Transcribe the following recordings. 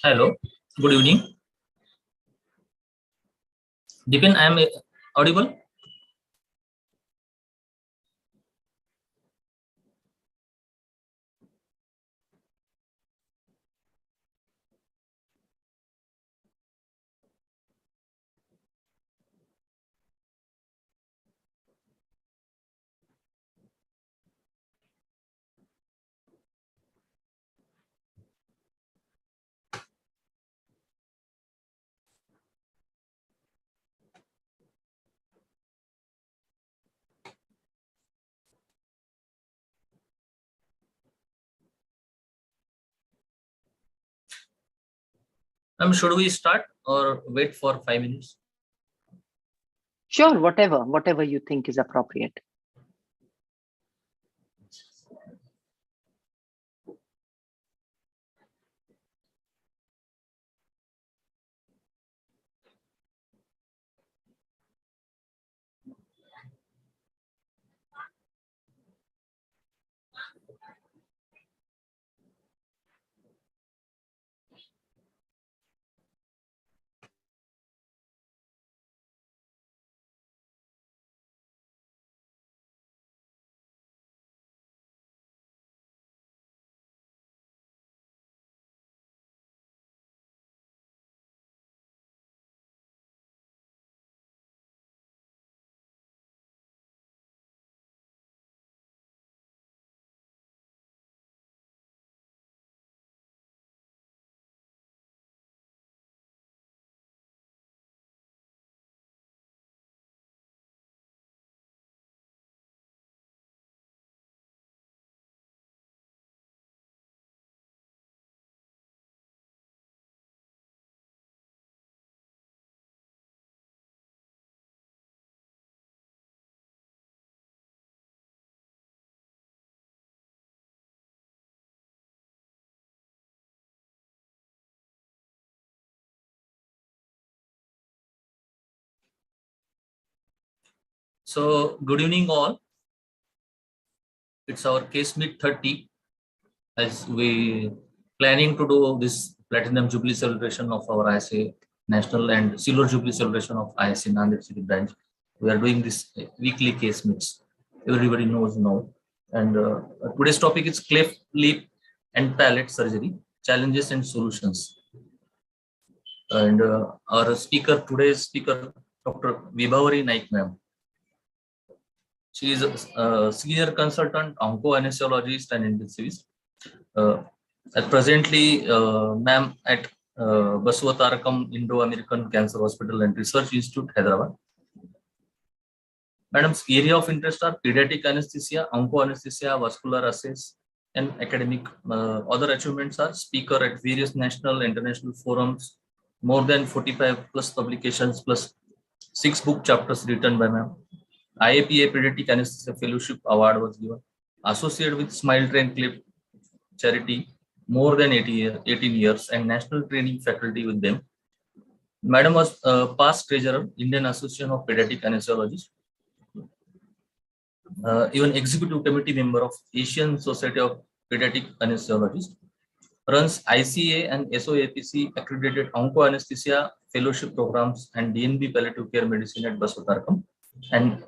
Hello, good evening. Deepan, I am audible? Should we start or wait for 5 minutes? Sure, whatever you think is appropriate. So, good evening all. It's our case meet 30 as we planning to do this Platinum Jubilee celebration of our ISA National and Silver Jubilee celebration of ISA Nanded City branch. We are doing this weekly case meets. Everybody knows now. And today's topic is cleft lip and palate surgery, challenges and solutions. And our speaker, today's speaker, Dr. Vibhavari Naik ma'am. She is a senior consultant, onco-anesthesiologist and intensivist. Presently, ma'am at Baswatarakam Indo-American Cancer Hospital and Research Institute, Hyderabad. Madam's area of interest are pediatric anesthesia, onco-anesthesia, vascular assays, and academic. Other achievements are speaker at various national and international forums, more than 45 plus publications, plus 6 book chapters written by ma'am. IAPA Pediatric Anesthesia Fellowship Award was given. Associated with Smile Train Clip Charity, more than 18 years, and national training faculty with them. Madam was past treasurer, Indian Association of Pediatric Anesthesiologists. Even executive committee member of Asian Society of Pediatric Anesthesiologists. Runs ICA and SOAPC accredited onco anesthesia fellowship programs and DNB palliative care medicine at Basavatarkam, and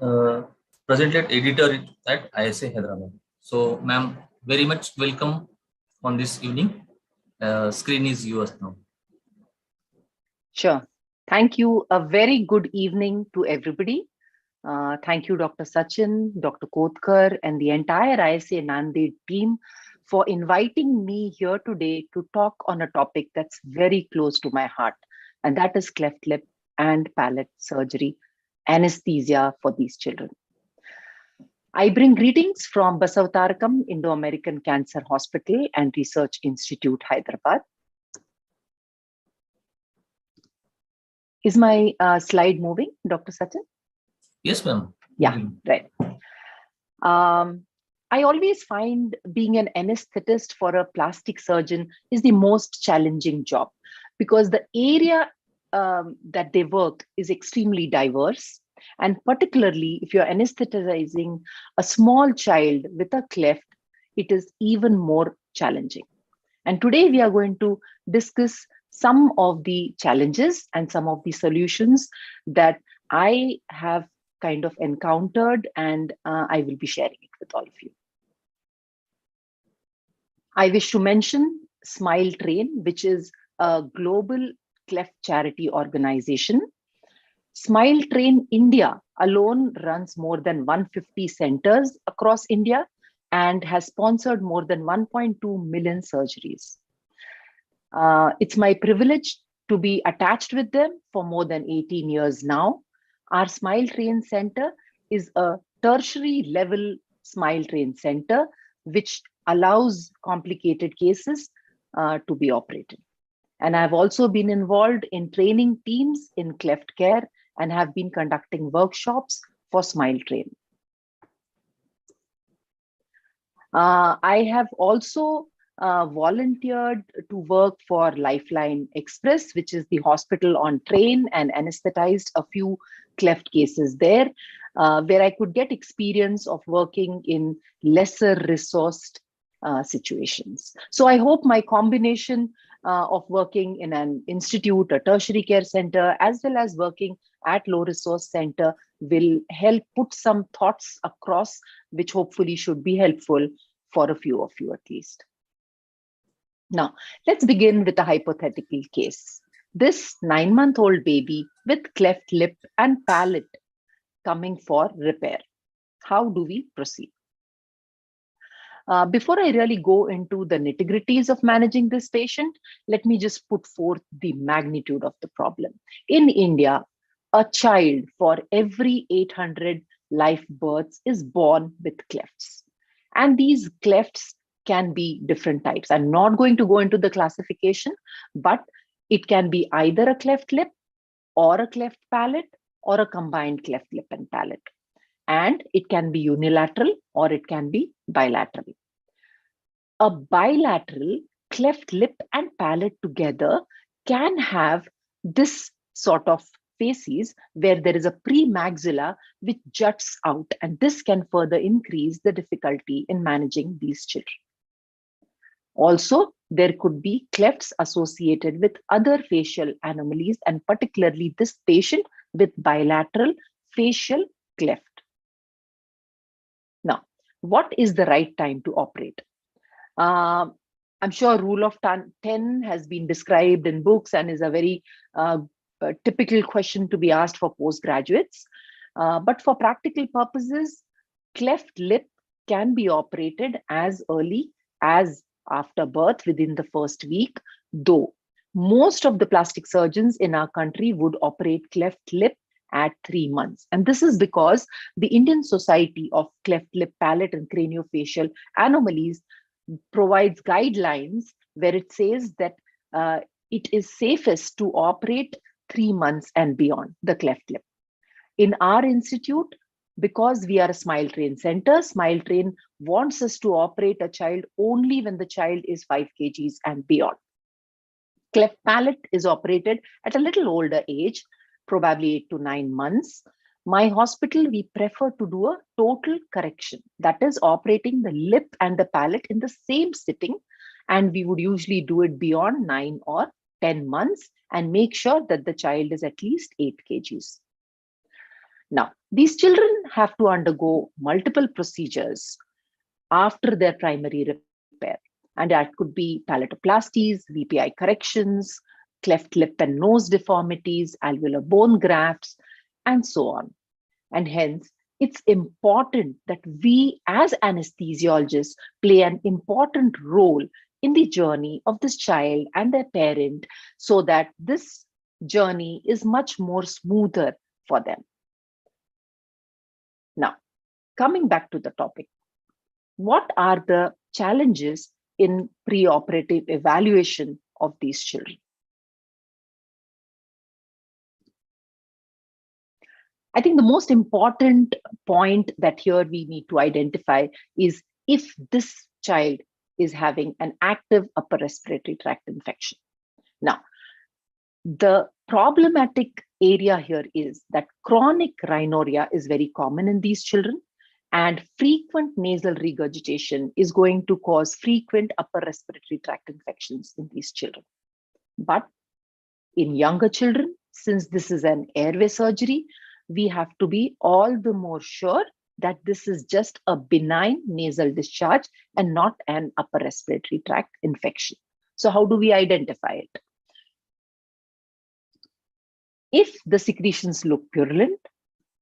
presently editor at ISA Hyderabad. So, ma'am, very much welcome on this evening. Screen is yours now. Sure. Thank you. A very good evening to everybody. Thank you, Dr. Sachin, Dr. Kotkar, and the entire ISA Nanded team for inviting me here today to talk on a topic that's very close to my heart, and that is cleft lip and palate surgery, anesthesia for these children. I bring greetings from Basavatarkam Indo-American Cancer Hospital and Research Institute, Hyderabad. Is my slide moving, Dr. Sachin? Yes, ma'am. Yeah, right. I always find being an anesthetist for a plastic surgeon is the most challenging job because the area that they work is extremely diverse. And particularly if you're anesthetizing a small child with a cleft, it is even more challenging. And today we are going to discuss some of the challenges and some of the solutions that I have kind of encountered, and I will be sharing it with all of you. I wish to mention Smile Train, which is a global cleft charity organization. Smile Train India alone runs more than 150 centers across India and has sponsored more than 1.2 million surgeries. It's my privilege to be attached with them for more than 18 years now. Our Smile Train Center is a tertiary level Smile Train Center, which allows complicated cases to be operated. And I've also been involved in training teams in cleft care and have been conducting workshops for Smile Train. I have also volunteered to work for Lifeline Express, which is the hospital on train, and anesthetized a few cleft cases there, where I could get experience of working in lesser resourced situations. So I hope my combination of working in an institute, a tertiary care center, as well as working at low resource center will help put some thoughts across, which hopefully should be helpful for a few of you at least. Now, let's begin with a hypothetical case. This 9-month-old baby with cleft lip and palate coming for repair. How do we proceed? Before I really go into the nitty-gritties of managing this patient, let me just put forth the magnitude of the problem. In India, a child for every 800 live births is born with clefts. And these clefts can be different types. I'm not going to go into the classification, but it can be either a cleft lip or a cleft palate or a combined cleft lip and palate. And it can be unilateral or it can be bilateral. A bilateral cleft lip and palate together can have this sort of facies where there is a premaxilla which juts out, and this can further increase the difficulty in managing these children. Also, there could be clefts associated with other facial anomalies, and particularly this patient with bilateral facial cleft. Now, what is the right time to operate? I'm sure rule of 10 has been described in books and is a very typical question to be asked for postgraduates. But for practical purposes, cleft lip can be operated as early as after birth within the first week, though most of the plastic surgeons in our country would operate cleft lip at 3 months. And this is because the Indian Society of Cleft Lip, Palate and Craniofacial Anomalies provides guidelines where it says that it is safest to operate 3 months and beyond the cleft lip. In our institute, because we are a Smile Train center, Smile Train wants us to operate a child only when the child is 5 kgs and beyond. Cleft palate is operated at a little older age, probably 8 to 9 months. My hospital, we prefer to do a total correction. That is operating the lip and the palate in the same sitting. And we would usually do it beyond 9 or 10 months. and make sure that the child is at least 8 kgs. Now, these children have to undergo multiple procedures after their primary repair. And that could be palatoplasties, VPI corrections, cleft lip and nose deformities, alveolar bone grafts, and so on. And hence, it's important that we as anesthesiologists play an important role in the journey of this child and their parent so that this journey is much more smoother for them. Now, coming back to the topic, what are the challenges in preoperative evaluation of these children? I think the most important point that here we need to identify is if this child is having an active upper respiratory tract infection. Now, the problematic area here is that chronic rhinorrhea is very common in these children, and frequent nasal regurgitation is going to cause frequent upper respiratory tract infections in these children. But in younger children, since this is an airway surgery, we have to be all the more sure that this is just a benign nasal discharge and not an upper respiratory tract infection. So how do we identify it? If the secretions look purulent,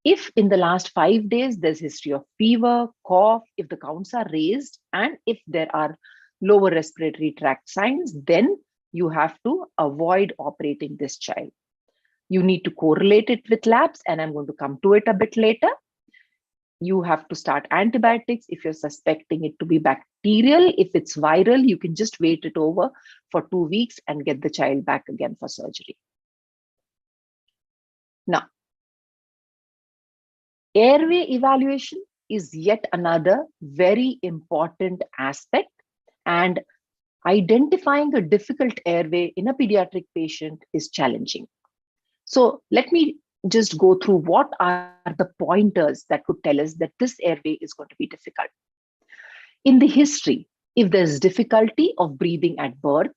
if in the last 5 days there's history of fever, cough, if the counts are raised, and if there are lower respiratory tract signs, then you have to avoid operating this child. You need to correlate it with labs, and I'm going to come to it a bit later. You have to start antibiotics if you're suspecting it to be bacterial. If it's viral, you can just wait it over for 2 weeks and get the child back again for surgery. Now, airway evaluation is yet another very important aspect, and identifying a difficult airway in a pediatric patient is challenging. So let me just go through what are the pointers that could tell us that this airway is going to be difficult. In the history, if there's difficulty of breathing at birth,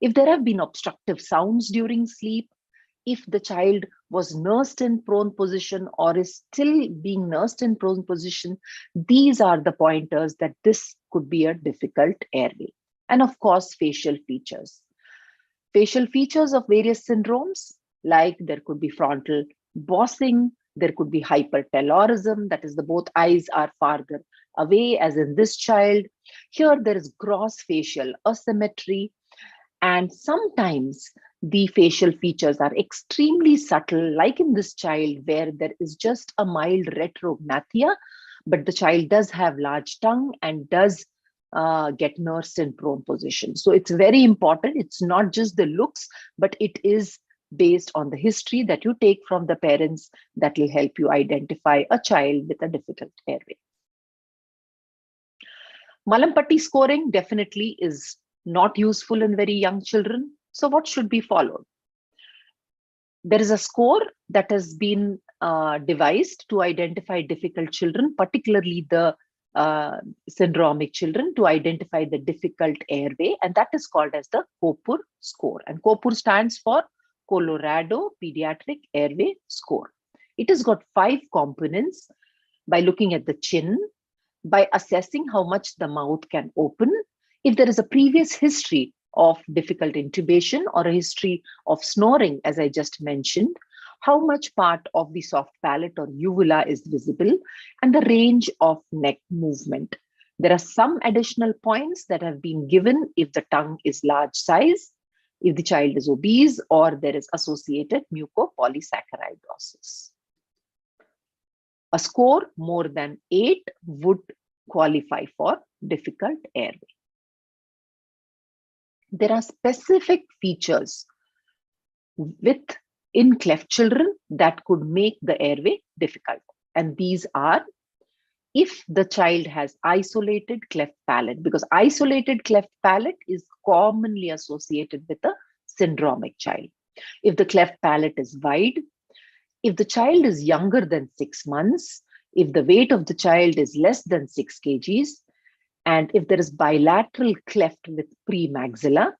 if there have been obstructive sounds during sleep, if the child was nursed in prone position or is still being nursed in prone position, these are the pointers that this could be a difficult airway. And of course, facial features. Facial features of various syndromes, like there could be frontal bossing, there could be hypertelorism, that is the both eyes are farther away, as in this child. Here there is gross facial asymmetry, and sometimes the facial features are extremely subtle, like in this child where there is just a mild retrognathia, but the child does have large tongue and does get nursed in prone position. So it's very important. It's not just the looks, but it is based on the history that you take from the parents that will help you identify a child with a difficult airway. Malampatti scoring definitely is not useful in very young children. So what should be followed? There is a score that has been devised to identify difficult children, particularly the syndromic children, to identify the difficult airway, and that is called as the COPUR score. And COPUR stands for Colorado Pediatric Airway Score. It has got 5 components: by looking at the chin, by assessing how much the mouth can open, if there is a previous history of difficult intubation or a history of snoring, as I just mentioned, how much part of the soft palate or uvula is visible, and the range of neck movement. There are some additional points that have been given if the tongue is large size, if the child is obese, or there is associated mucopolysaccharidosis. A score more than 8 would qualify for difficult airway. There are specific features in cleft children that could make the airway difficult. And these are, if the child has isolated cleft palate, because isolated cleft palate is commonly associated with a syndromic child. If the cleft palate is wide, if the child is younger than 6 months, if the weight of the child is less than 6 kgs, and if there is bilateral cleft with premaxilla,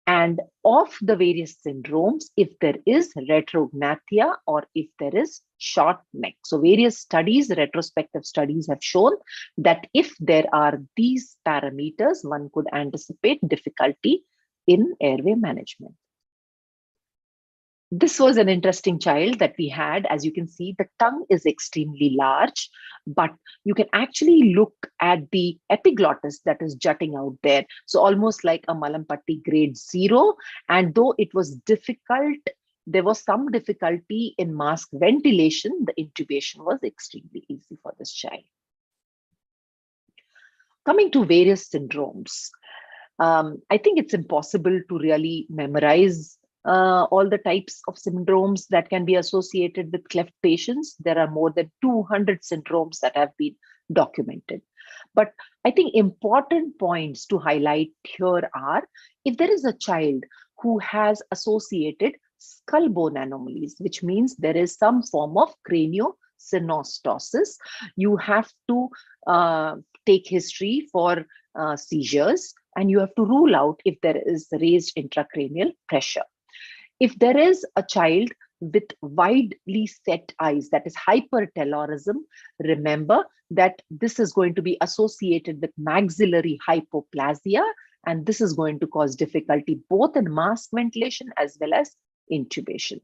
And of the various syndromes, if there is retrognathia or if there is short neck. So various studies, retrospective studies have shown that if there are these parameters, one could anticipate difficulty in airway management. This was an interesting child that we had. As you can see, the tongue is extremely large, but you can actually look at the epiglottis that is jutting out there. So almost like a Malampatti grade 0. And though it was difficult, there was some difficulty in mask ventilation, the intubation was extremely easy for this child. Coming to various syndromes, I think it's impossible to really memorize all the types of syndromes that can be associated with cleft patients. There are more than 200 syndromes that have been documented. But I think important points to highlight here are, if there is a child who has associated skull bone anomalies, which means there is some form of craniosynostosis, you have to take history for seizures, and you have to rule out if there is raised intracranial pressure. If there is a child with widely set eyes, that is hypertelorism, remember that this is going to be associated with maxillary hypoplasia, and this is going to cause difficulty both in mask ventilation as well as intubation.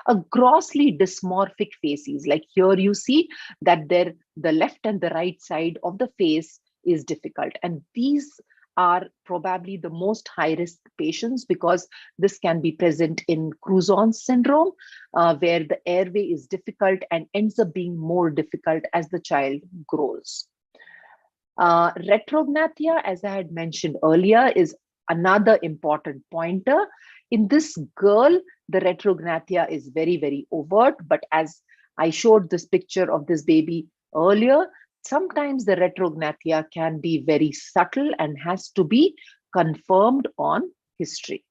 A grossly dysmorphic facies, like here you see that the left and the right side of the face is difficult, and these are probably the most high-risk patients because this can be present in Crouzon's syndrome, where the airway is difficult and ends up being more difficult as the child grows. Retrognathia, as I had mentioned earlier, is another important pointer. In this girl, the retrognathia is very, very overt, but as I showed this picture of this baby earlier, sometimes the retrognathia can be very subtle and has to be confirmed on history.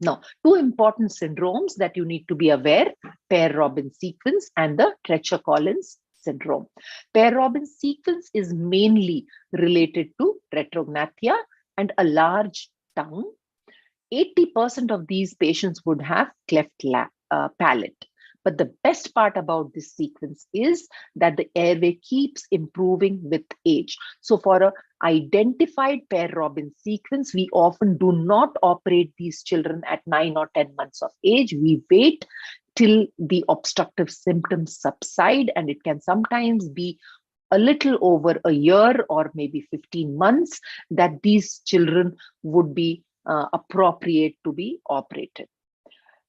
Now, two important syndromes that you need to be aware, Pear-Robbins sequence and the Treacher-Collins syndrome. Pear-Robbins sequence is mainly related to retrognathia and a large tongue. 80% of these patients would have cleft palate. But the best part about this sequence is that the airway keeps improving with age. So for an identified Pear-Robbins sequence, we often do not operate these children at 9 or 10 months of age. We wait till the obstructive symptoms subside, and it can sometimes be a little over a year or maybe 15 months that these children would be appropriate to be operated.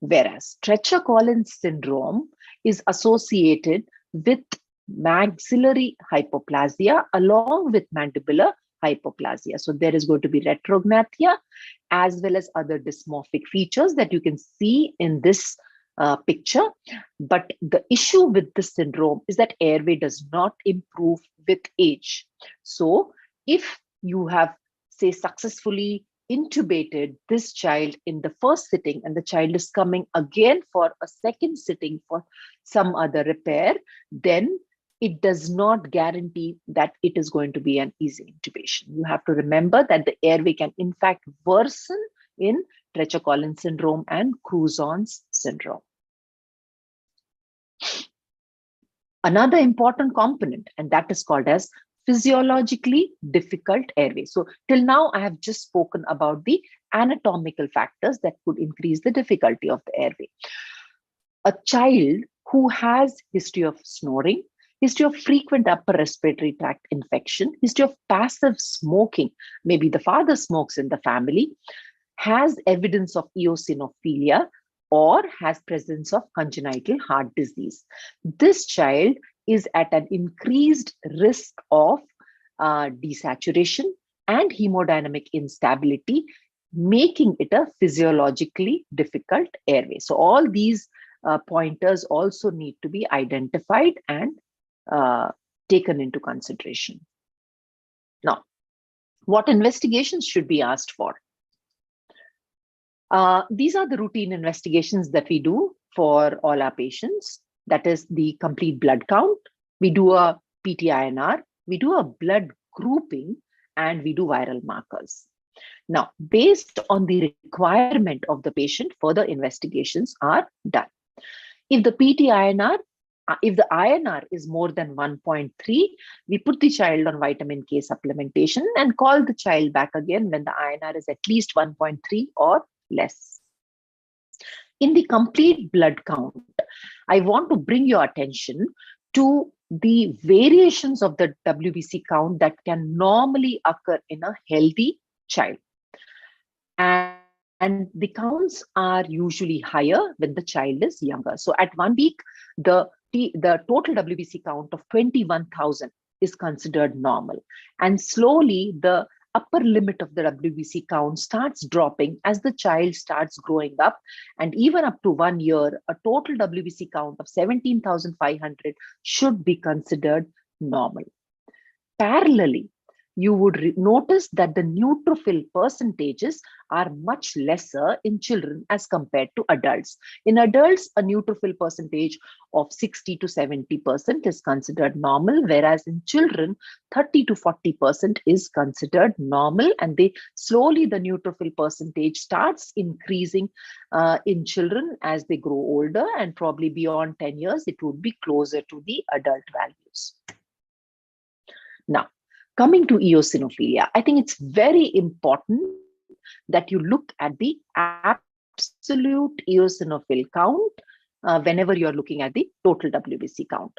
Whereas Treacher-Collins syndrome is associated with maxillary hypoplasia along with mandibular hypoplasia. So there is going to be retrognathia as well as other dysmorphic features that you can see in this picture. But the issue with this syndrome is that airway does not improve with age. So if you have, say, successfully intubated this child in the first sitting and the child is coming again for a second sitting for some other repair, then it does not guarantee that it is going to be an easy intubation. You have to remember that the airway can in fact worsen in Treacher-Collins syndrome and Crouzon's syndrome. Another important component, and that is called as physiologically difficult airway. So till now, I have just spoken about the anatomical factors that could increase the difficulty of the airway. A child who has history of snoring, history of frequent upper respiratory tract infection, history of passive smoking, maybe the father smokes in the family, has evidence of eosinophilia, or has presence of congenital heart disease. This child is at an increased risk of desaturation and hemodynamic instability, making it a physiologically difficult airway. So all these pointers also need to be identified and taken into consideration. Now, what investigations should be asked for? These are the routine investigations that we do for all our patients. That is the complete blood count. We do a PT-INR, we do a blood grouping, and we do viral markers. Now, based on the requirement of the patient, further investigations are done. If the if the INR is more than 1.3, we put the child on vitamin K supplementation and call the child back again when the INR is at least 1.3 or less. In the complete blood count, I want to bring your attention to the variations of the WBC count that can normally occur in a healthy child. And the counts are usually higher when the child is younger. So at 1 week, the total WBC count of 21,000 is considered normal. And slowly, the upper limit of the WBC count starts dropping as the child starts growing up. And even up to 1 year, a total WBC count of 17,500 should be considered normal. Parallelly, you would notice that the neutrophil percentages are much lesser in children as compared to adults. In adults, a neutrophil percentage of 60 to 70% is considered normal, whereas in children, 30 to 40% is considered normal. And the neutrophil percentage starts increasing in children as they grow older, and probably beyond 10 years, it would be closer to the adult values. Now, coming to eosinophilia, I think it's very important that you look at the absolute eosinophil count whenever you're looking at the total WBC count.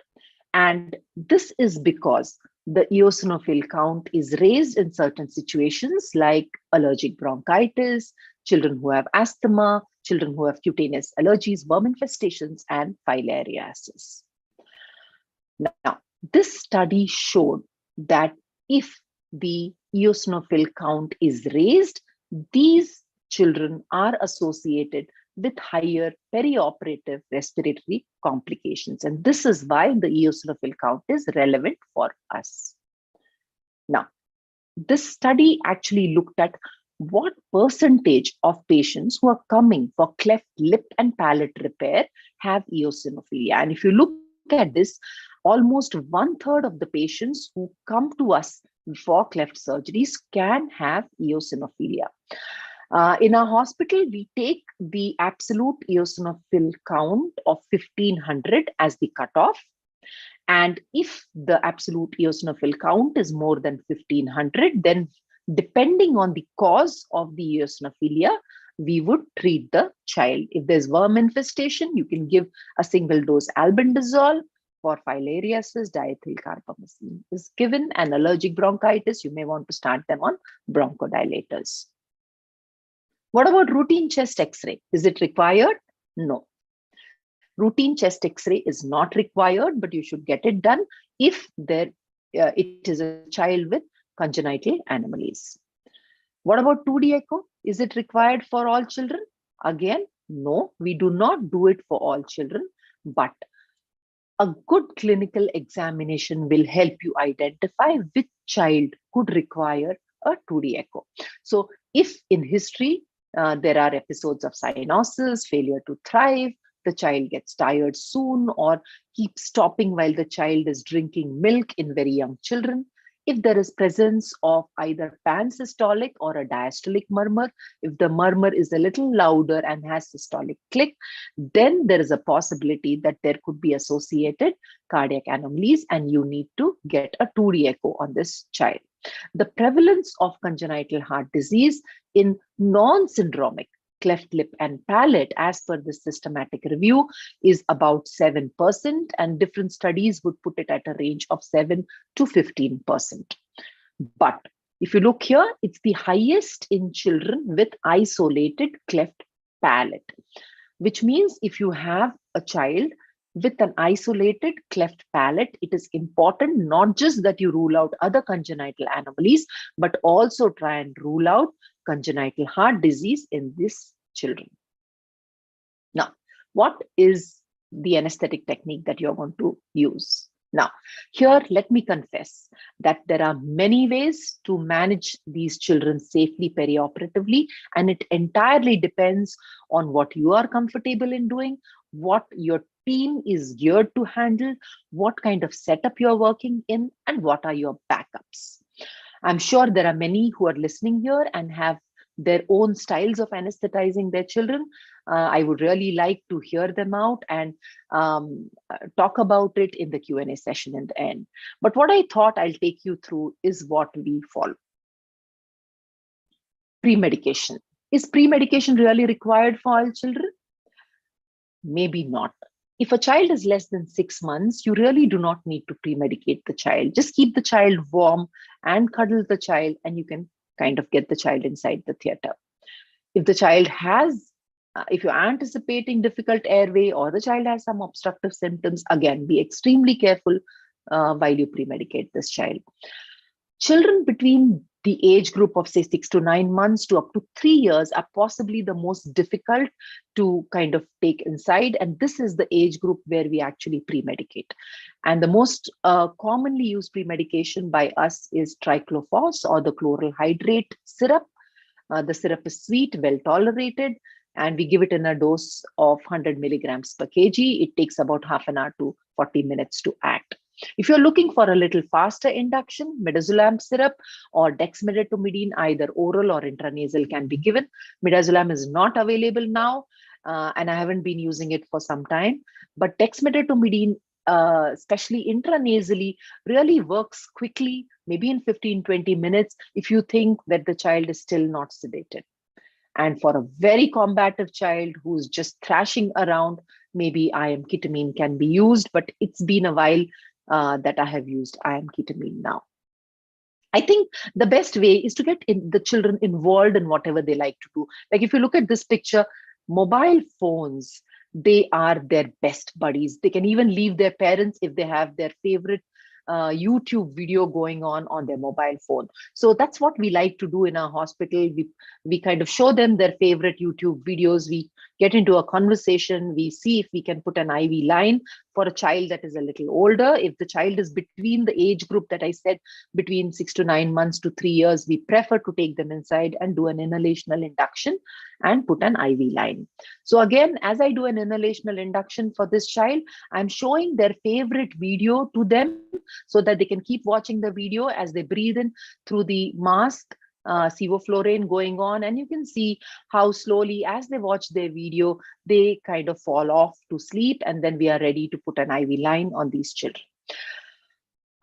And this is because the eosinophil count is raised in certain situations like allergic bronchitis, children who have asthma, children who have cutaneous allergies, worm infestations, and filariasis. Now, this study showed that if the eosinophil count is raised, these children are associated with higher perioperative respiratory complications. And this is why the eosinophil count is relevant for us. Now, this study actually looked at what percentage of patients who are coming for cleft lip and palate repair have eosinophilia. And if you look at this, almost 1/3 of the patients who come to us for cleft surgeries can have eosinophilia. In our hospital, we take the absolute eosinophil count of 1,500 as the cutoff. And if the absolute eosinophil count is more than 1,500, then depending on the cause of the eosinophilia, we would treat the child. If there's worm infestation, you can give a single dose albendazole. For filariasis, diethylcarbamazine is given, and allergic bronchitis, you may want to start them on bronchodilators. What about routine chest X-ray? Is it required? No. Routine chest X-ray is not required, but you should get it done if it is a child with congenital anomalies. What about 2D echo? Is it required for all children? Again, no, we do not do it for all children, but a good clinical examination will help you identify which child could require a 2D echo. So if in history there are episodes of cyanosis, failure to thrive, the child gets tired soon, or keeps stopping while the child is drinking milk in very young children, if there is presence of either pansystolic or a diastolic murmur, if the murmur is a little louder and has systolic click, then there is a possibility that there could be associated cardiac anomalies and you need to get a 2D echo on this child. The prevalence of congenital heart disease in non-syndromic cleft lip and palate, as per this systematic review, is about 7%, and different studies would put it at a range of 7 to 15%. But if you look here, it's the highest in children with isolated cleft palate, which means if you have a child with an isolated cleft palate, it is important not just that you rule out other congenital anomalies, but also try and rule out congenital heart disease in these children. Now, what is the anesthetic technique that you're going to use? Now, here, let me confess that there are many ways to manage these children safely perioperatively, and it entirely depends on what you are comfortable in doing, what your team is geared to handle, what kind of setup you're working in, and what are your backups. I'm sure there are many who are listening here and have their own styles of anesthetizing their children. I would really like to hear them out and talk about it in the Q&A session in the end. But what I thought I'll take you through is what we follow. Pre-medication. Is pre-medication really required for all children? Maybe not. If a child is less than 6 months, you really do not need to pre-medicate the child. Just keep the child warm and cuddle the child, and you can kind of get the child inside the theater. If the child has, if you're anticipating difficult airway or the child has some obstructive symptoms, again, be extremely careful while you pre-medicate this child. Children between the age group of say 6 to 9 months to up to 3 years are possibly the most difficult to kind of take inside. And this is the age group where we actually pre-medicate. And the most commonly used pre-medication by us is triclophos or the chloral hydrate syrup. The syrup is sweet, well tolerated, and we give it in a dose of 100 milligrams per kg. It takes about half an hour to 40 minutes to act. If you're looking for a little faster induction, midazolam syrup or dexmedetomidine, either oral or intranasal, can be given. Midazolam is not available now, and I haven't been using it for some time. But dexmedetomidine, especially intranasally, really works quickly, maybe in 15-20 minutes, if you think that the child is still not sedated. And for a very combative child who's just thrashing around, maybe IM ketamine can be used, but it's been a while that I have used IM ketamine now. I think the best way is to get the children involved in whatever they like to do. Like if you look at this picture, mobile phones, they are their best buddies. They can even leave their parents if they have their favorite YouTube video going on their mobile phone. So that's what we like to do in our hospital. We kind of show them their favorite YouTube videos. We get into a conversation. We see if we can put an IV line for a child that is a little older. If the child is between the age group that I said, between 6 to 9 months to 3 years, we prefer to take them inside and do an inhalational induction and put an IV line. So again, as I do an inhalational induction for this child, I'm showing their favorite video to them so that they can keep watching the video as they breathe in through the mask, sevoflurane going on, and you can see how slowly as they watch their video, they kind of fall off to sleep, and then we are ready to put an IV line on these children.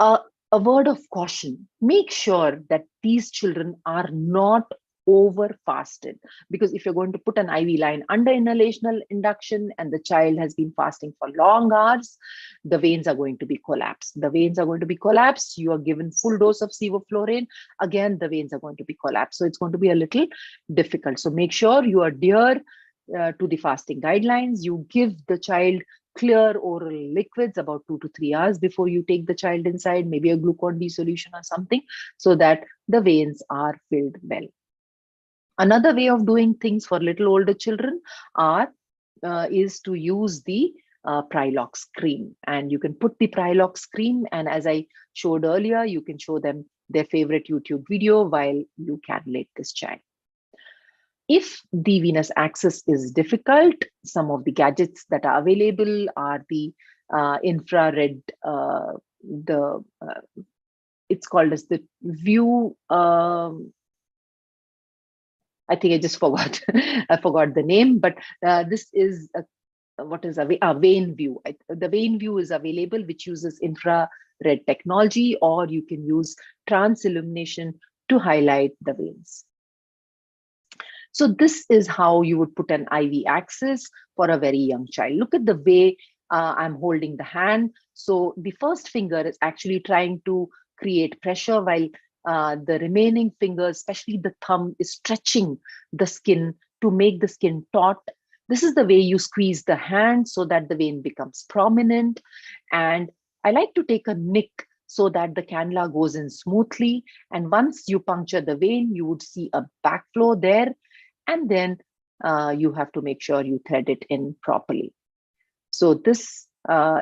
A word of caution, make sure that these children are not over fasted, because if you're going to put an IV line under inhalational induction and the child has been fasting for long hours, the veins are going to be collapsed. The veins are going to be collapsed. You are given full dose of sevoflurane. Again, the veins are going to be collapsed. So it's going to be a little difficult. So make sure you adhere to the fasting guidelines. You give the child clear oral liquids about 2 to 3 hours before you take the child inside, maybe a Glucon-D solution or something, so that the veins are filled well. Another way of doing things for little older children is to use the Prylox Cream. And you can put the Prylox Cream, and as I showed earlier, you can show them their favorite YouTube video while you cannulate this child. If the venous access is difficult, some of the gadgets that are available are the infrared, it's called as the view, I think I just forgot. I forgot the name, but this is what is a vein view. The vein view is available, which uses infrared technology, or you can use trans illumination to highlight the veins. So this is how you would put an IV access for a very young child. Look at the way I'm holding the hand. So the first finger is actually trying to create pressure, while the remaining fingers, especially the thumb, is stretching the skin to make the skin taut. This is the way you squeeze the hand so that the vein becomes prominent. And I like to take a nick so that the cannula goes in smoothly. And once you puncture the vein, you would see a backflow there. And then you have to make sure you thread it in properly. So this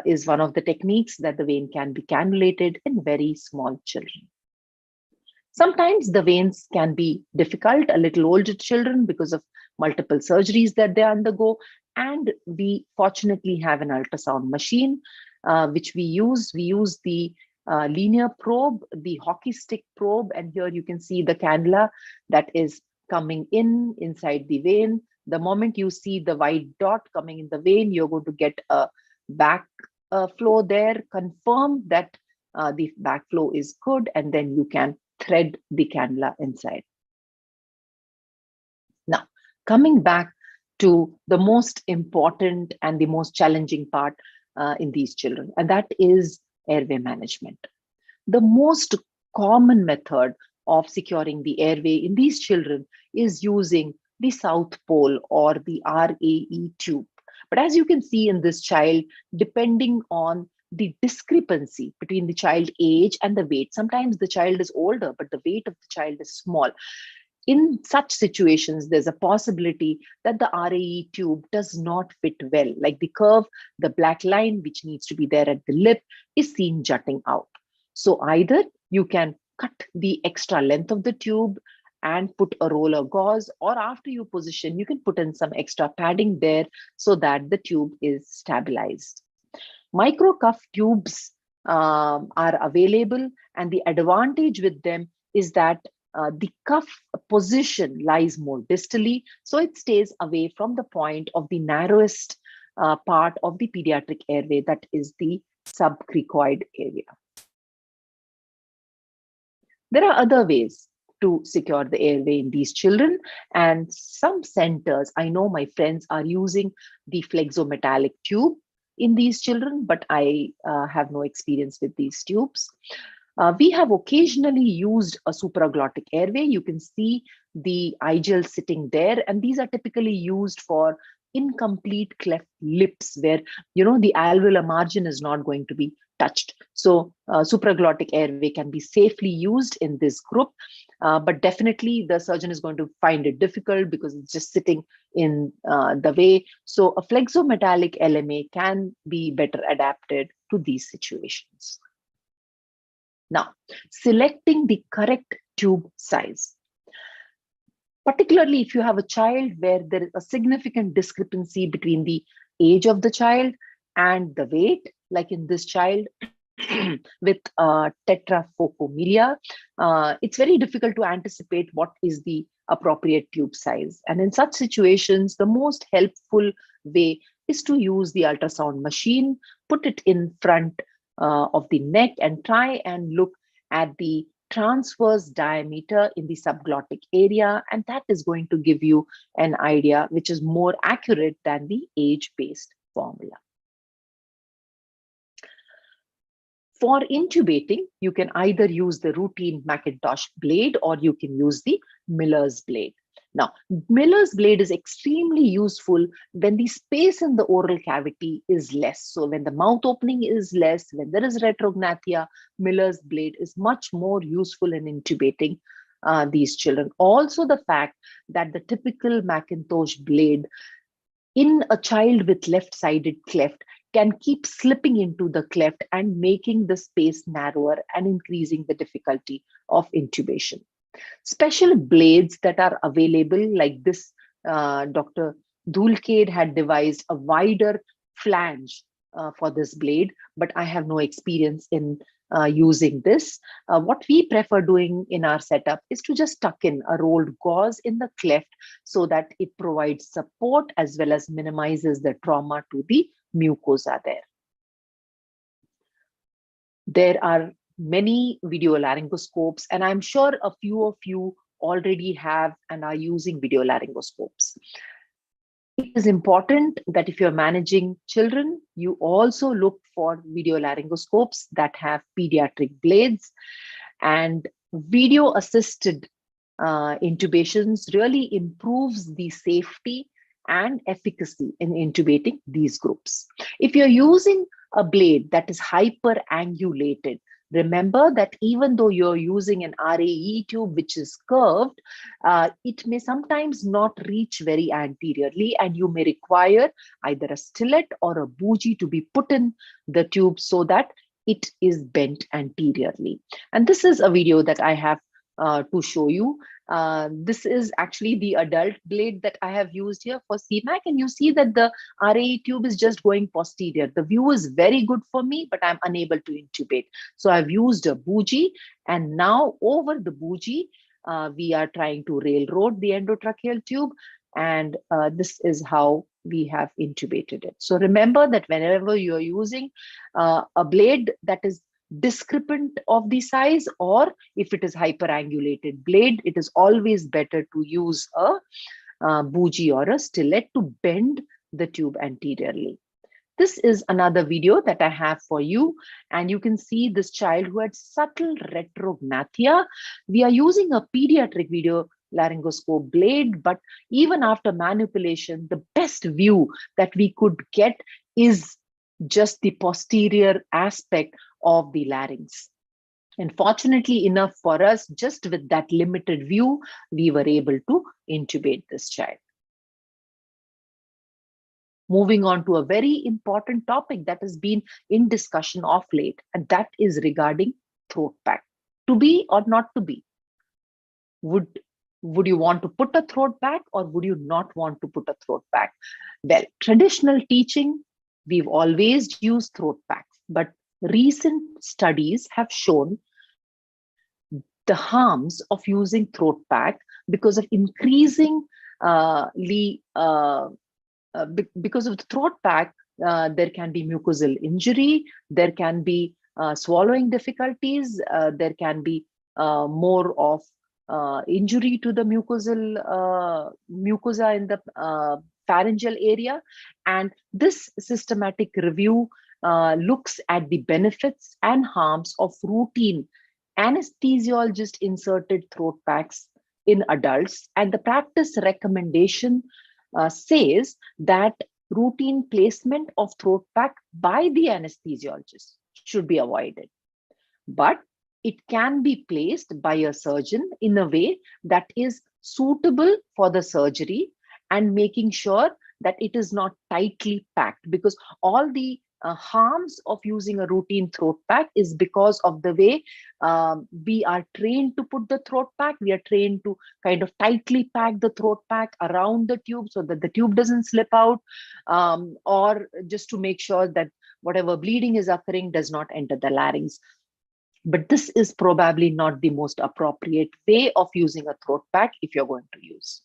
is one of the techniques that the vein can be cannulated in very small children. Sometimes the veins can be difficult, a little older children, because of multiple surgeries that they undergo. And we fortunately have an ultrasound machine, which we use. We use the linear probe, the hockey stick probe, and here you can see the cannula that is coming inside the vein. The moment you see the white dot coming in the vein, you're going to get a back flow there, confirm that the backflow is good, and then you can thread the cannula inside. Now, coming back to the most important and the most challenging part in these children, and that is airway management. The most common method of securing the airway in these children is using the South Pole or the RAE tube. But as you can see in this child, depending on the discrepancy between the child age and the weight, sometimes the child is older, but the weight of the child is small. In such situations, there's a possibility that the RAE tube does not fit well, like the curve, the black line, which needs to be there at the lip, is seen jutting out. So either you can cut the extra length of the tube and put a roller gauze, or after you position, you can put in some extra padding there so that the tube is stabilized. Micro cuff tubes are available, and the advantage with them is that the cuff position lies more distally, so it stays away from the point of the narrowest part of the pediatric airway, that is the subcricoid area. There are other ways to secure the airway in these children, and some centers, I know my friends are using the flexometallic tube in these children, but I have no experience with these tubes. We have occasionally used a supraglottic airway. You can see the igel sitting there, and these are typically used for incomplete cleft lips where, the alveolar margin is not going to be touched. So supraglottic airway can be safely used in this group, but definitely the surgeon is going to find it difficult because it's just sitting in the way. So a flexometallic LMA can be better adapted to these situations. Now, selecting the correct tube size. Particularly if you have a child where there is a significant discrepancy between the age of the child and the weight, like in this child with tetraphocomelia, it's very difficult to anticipate what is the appropriate tube size. And in such situations, the most helpful way is to use the ultrasound machine, put it in front of the neck, and try and look at the transverse diameter in the subglottic area, and that is going to give you an idea which is more accurate than the age-based formula. For intubating, you can either use the routine Macintosh blade or you can use the Miller's blade. Now, Miller's blade is extremely useful when the space in the oral cavity is less. So when the mouth opening is less, when there is retrognathia, Miller's blade is much more useful in intubating these children. Also, the fact that the typical Macintosh blade in a child with left-sided cleft can keep slipping into the cleft and making the space narrower and increasing the difficulty of intubation. Special blades that are available, like this, Dr. Dhulkade had devised a wider flange for this blade, but I have no experience in using this. What we prefer doing in our setup is to just tuck in a rolled gauze in the cleft so that it provides support as well as minimizes the trauma to the mucosa there. There are many video laryngoscopes, and I'm sure a few of you already have and are using video laryngoscopes. It is important that if you're managing children, you also look for video laryngoscopes that have pediatric blades, and video assisted intubations really improves the safety and efficacy in intubating these groups. If you're using a blade that is hyperangulated, remember that even though you're using an RAE tube which is curved, it may sometimes not reach very anteriorly, and you may require either a stillet or a bougie to be put in the tube so that it is bent anteriorly. And this is a video that I have to show you. This is actually the adult blade that I have used here for CMAC, and you see that the RAE tube is just going posterior. The view is very good for me, but I'm unable to intubate. So I've used a bougie, and now over the bougie, we are trying to railroad the endotracheal tube, and this is how we have intubated it. So remember that whenever you're using a blade that is discrepant of the size, or if it is hyperangulated blade, it is always better to use a bougie or a stillet to bend the tube anteriorly. This is another video that I have for you, and you can see this child who had subtle retrognathia. We are using a pediatric video laryngoscope blade, but even after manipulation, the best view that we could get is just the posterior aspect of the larynx. And fortunately enough for us, just with that limited view, we were able to intubate this child. Moving on to a very important topic that has been in discussion of late, and that is regarding throat pack. To be or not to be? Would you want to put a throat pack, or would you not want to put a throat pack? Well, traditional teaching, we've always used throat packs, but recent studies have shown the harms of using throat pack because of increasing because of the throat pack, there can be mucosal injury, there can be swallowing difficulties, there can be more of injury to the mucosa in the pharyngeal area. And this systematic review looks at the benefits and harms of routine anesthesiologist inserted throat packs in adults, and the practice recommendation says that routine placement of throat pack by the anesthesiologist should be avoided. But it can be placed by a surgeon in a way that is suitable for the surgery, and making sure that it is not tightly packed, because all the harms of using a routine throat pack is because of the way we are trained to put the throat pack. We are trained to kind of tightly pack the throat pack around the tube so that the tube doesn't slip out, or just to make sure that whatever bleeding is occurring does not enter the larynx. But this is probably not the most appropriate way of using a throat pack if you're going to use.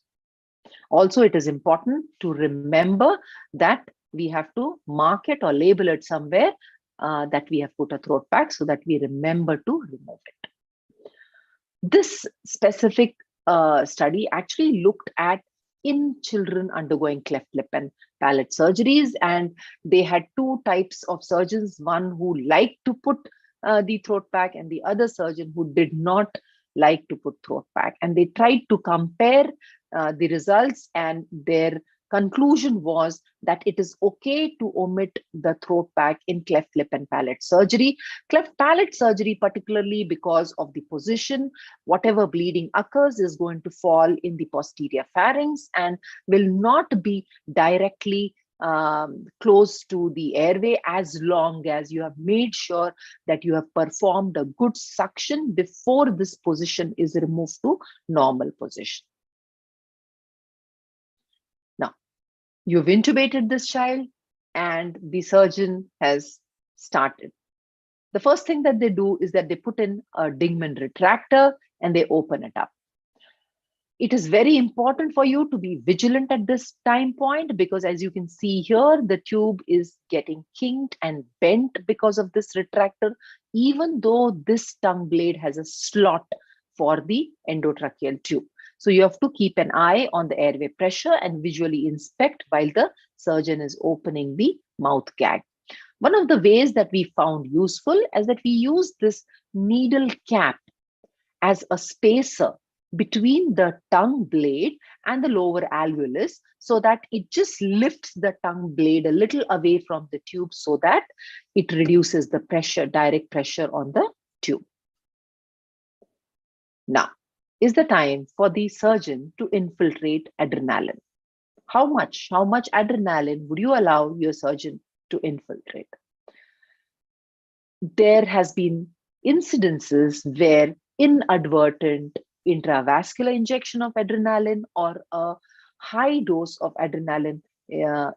Also, it is important to remember that we have to mark it or label it somewhere that we have put a throat pack, so that we remember to remove it. This specific study actually looked at in children undergoing cleft lip and palate surgeries, and they had two types of surgeons, one who liked to put the throat pack and the other surgeon who did not like to put throat pack. And they tried to compare the results, and their conclusion was that it is okay to omit the throat pack in cleft lip and palate surgery. Cleft palate surgery, particularly because of the position, whatever bleeding occurs is going to fall in the posterior pharynx and will not be directly close to the airway, as long as you have made sure that you have performed a good suction before this position is removed to normal position. Now, you've intubated this child and the surgeon has started. The first thing that they do is that they put in a Dingman retractor and they open it up. It is very important for you to be vigilant at this time point, because as you can see here, the tube is getting kinked and bent because of this retractor, even though this tongue blade has a slot for the endotracheal tube. So you have to keep an eye on the airway pressure and visually inspect while the surgeon is opening the mouth gag. One of the ways that we found useful is that we use this needle cap as a spacer between the tongue blade and the lower alveolus, so that it just lifts the tongue blade a little away from the tube, so that it reduces the pressure, direct pressure on the tube. Now is the time for the surgeon to infiltrate adrenaline. How much adrenaline would you allow your surgeon to infiltrate? There has been incidences where inadvertent intravascular injection of adrenaline or a high dose of adrenaline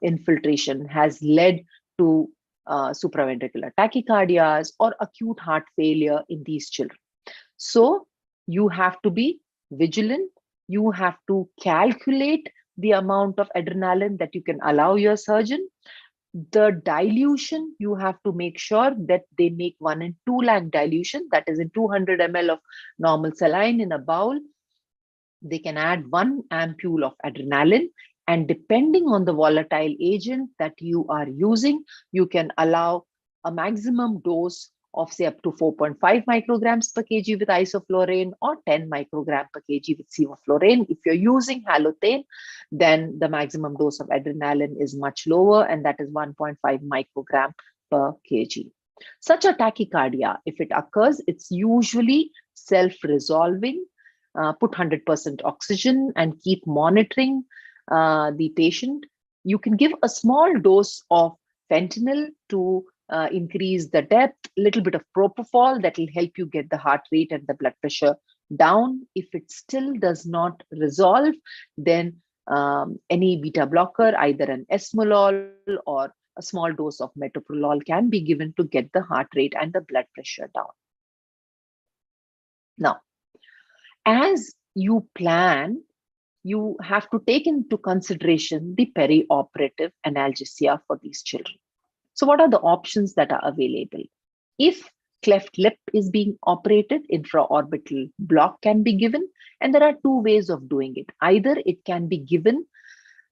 infiltration has led to supraventricular tachycardias or acute heart failure in these children. So you have to be vigilant. You have to calculate the amount of adrenaline that you can allow your surgeon. The dilution, you have to make sure that they make 1 in 2 lakh dilution, that is in 200 ml of normal saline in a bowl. They can add 1 ampule of adrenaline, and depending on the volatile agent that you are using, you can allow a maximum dose of say up to 4.5 micrograms per kg with isoflurane or 10 microgram per kg with sevoflurane. If you're using halothane, then the maximum dose of adrenaline is much lower, and that is 1.5 microgram per kg. Such a tachycardia, if it occurs, it's usually self-resolving. Put 100% oxygen and keep monitoring the patient. You can give a small dose of fentanyl to increase the depth, a little bit of propofol that will help you get the heart rate and the blood pressure down. If it still does not resolve, then any beta blocker, either an esmolol or a small dose of metoprolol can be given to get the heart rate and the blood pressure down. Now, as you plan, you have to take into consideration the perioperative analgesia for these children. So what are the options that are available? If cleft lip is being operated, infraorbital block can be given, and there are 2 ways of doing it. Either it can be given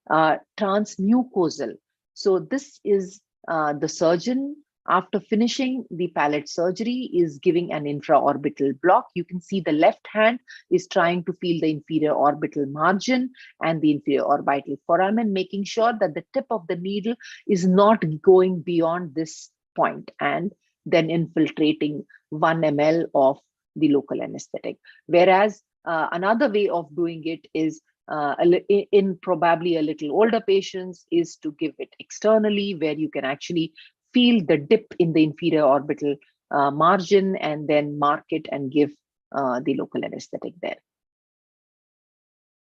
transmucosal. So this is the surgeon, after finishing the palate surgery, is giving an infraorbital block. You can see the left hand is trying to feel the inferior orbital margin and the inferior orbital foramen, making sure that the tip of the needle is not going beyond this point, and then infiltrating 1 ml of the local anesthetic. Whereas another way of doing it is in probably a little older patients is to give it externally, where you can actually feel the dip in the inferior orbital margin and then mark it and give the local anesthetic there.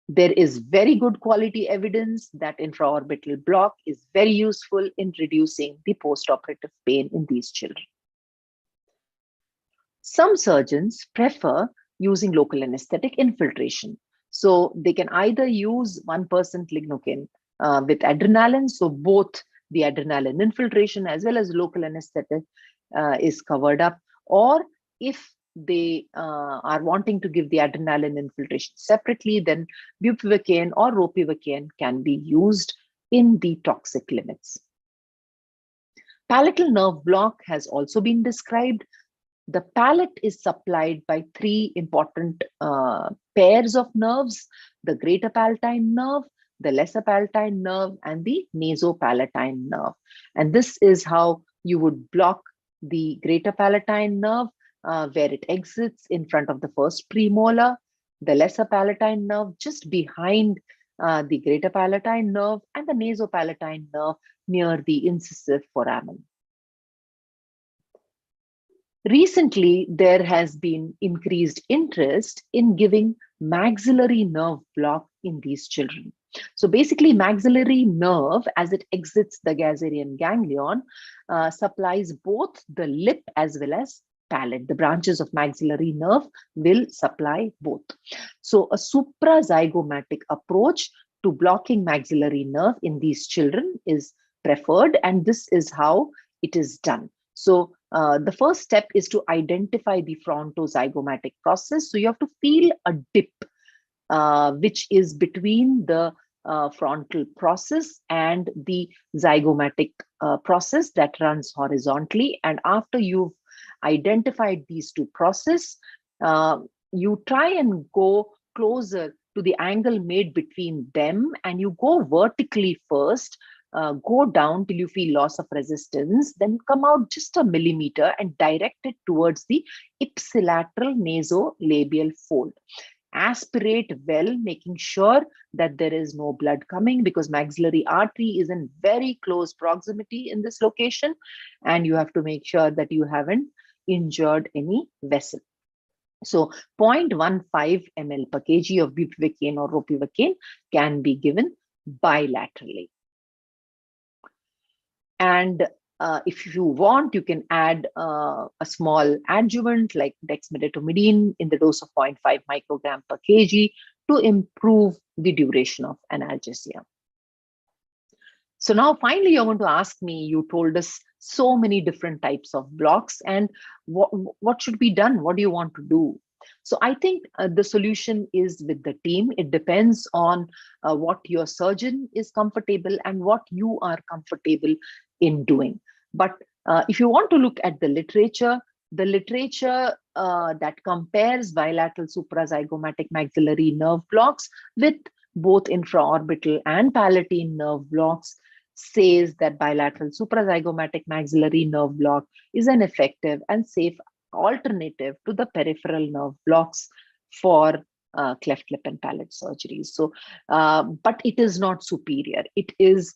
There is very good quality evidence that infraorbital block is very useful in reducing the post-operative pain in these children. Some surgeons prefer using local anesthetic infiltration. So they can either use 1% lignocaine with adrenaline, so both the adrenaline infiltration as well as local anesthetic is covered up, or if they are wanting to give the adrenaline infiltration separately, then bupivacaine or ropivacaine can be used in the toxic limits. Palatal nerve block has also been described. The palate is supplied by 3 important pairs of nerves: the greater palatine nerve, the lesser palatine nerve, and the nasopalatine nerve. And this is how you would block the greater palatine nerve, where it exits in front of the first premolar, the lesser palatine nerve just behind the greater palatine nerve, and the nasopalatine nerve near the incisive foramen. Recently, there has been increased interest in giving maxillary nerve block in these children. So basically, maxillary nerve, as it exits the Gazerian ganglion, supplies both the lip as well as palate. The branches of maxillary nerve will supply both. So a suprazygomatic approach to blocking maxillary nerve in these children is preferred, and this is how it is done. So the first step is to identify the frontozygomatic process. So you have to feel a dip, which is between the frontal process and the zygomatic process that runs horizontally. And after you've identified these 2 processes, you try and go closer to the angle made between them, and you go vertically first, go down till you feel loss of resistance, then come out just a millimeter and direct it towards the ipsilateral nasolabial fold. Aspirate well, making sure that there is no blood coming, because maxillary artery is in very close proximity in this location, and you have to make sure that you haven't injured any vessel. So 0.15 ml per kg of bupivacaine or ropivacaine can be given bilaterally. And if you want, you can add a small adjuvant like dexmedetomidine in the dose of 0.5 microgram per kg to improve the duration of analgesia. So now finally, you're going to ask me, you told us so many different types of blocks, and what should be done? What do you want to do? So I think the solution is with the team. It depends on what your surgeon is comfortable and what you are comfortable in doing. But if you want to look at the literature that compares bilateral suprazygomatic maxillary nerve blocks with both infraorbital and palatine nerve blocks says that bilateral suprazygomatic maxillary nerve block is an effective and safe alternative to the peripheral nerve blocks for cleft lip and palate surgeries. So, but it is not superior. It is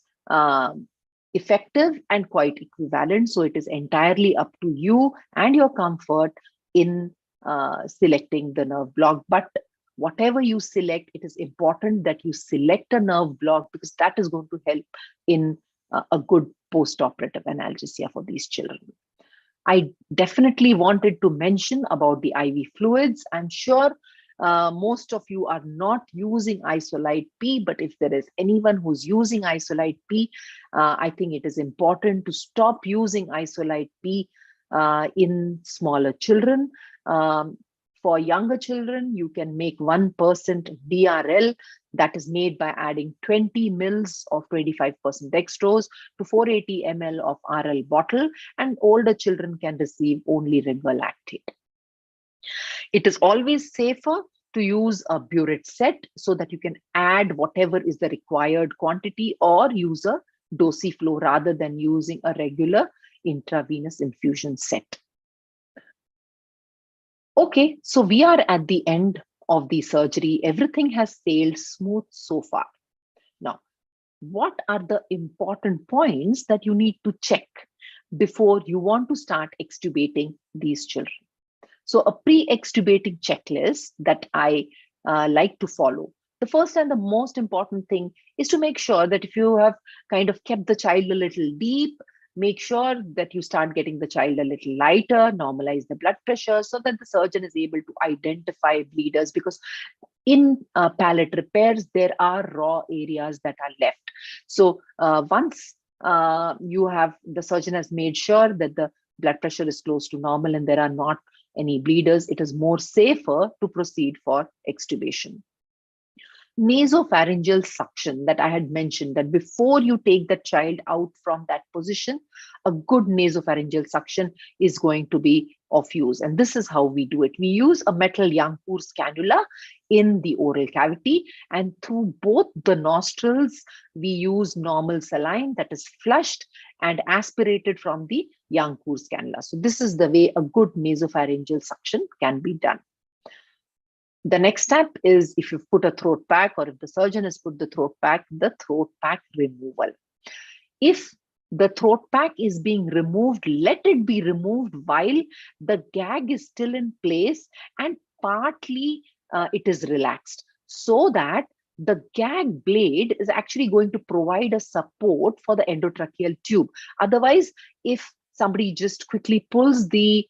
effective and quite equivalent. So it is entirely up to you and your comfort in selecting the nerve block. But whatever you select, it is important that you select a nerve block because that is going to help in a good post-operative analgesia for these children. I definitely wanted to mention about the IV fluids. I'm sure most of you are not using Isolite P, but if there is anyone who's using Isolite P, I think it is important to stop using Isolite P in smaller children. For younger children, you can make 1% DRL that is made by adding 20 mils of 25% dextrose to 480 ml of RL bottle, and older children can receive only Rigvalactate. It is always safer to use a burette set so that you can add whatever is the required quantity or use a dosiflow rather than using a regular intravenous infusion set. Okay, so we are at the end of the surgery. Everything has sailed smooth so far. Now, what are the important points that you need to check before you want to start extubating these children? So a pre-extubating checklist that I like to follow. The first and the most important thing is to make sure that if you have kind of kept the child a little deep, make sure that you start getting the child a little lighter, normalize the blood pressure so that the surgeon is able to identify bleeders, because in palate repairs, there are raw areas that are left. So once the surgeon has made sure that the blood pressure is close to normal and there are not any bleeders, it is more safer to proceed for extubation. Nasopharyngeal suction that I had mentioned, that before you take the child out from that position, a good nasopharyngeal suction is going to be of use. And this is how we do it. We use a metal Youngcour's cannula in the oral cavity, and through both the nostrils, we use normal saline that is flushed and aspirated from the Youngcour's cannula. So this is the way a good nasopharyngeal suction can be done. The next step is, if you've put a throat pack or if the surgeon has put the throat pack removal. If the throat pack is being removed, let it be removed while the gag is still in place and partly it is relaxed, so that the gag blade is actually going to provide a support for the endotracheal tube. Otherwise, if somebody just quickly pulls the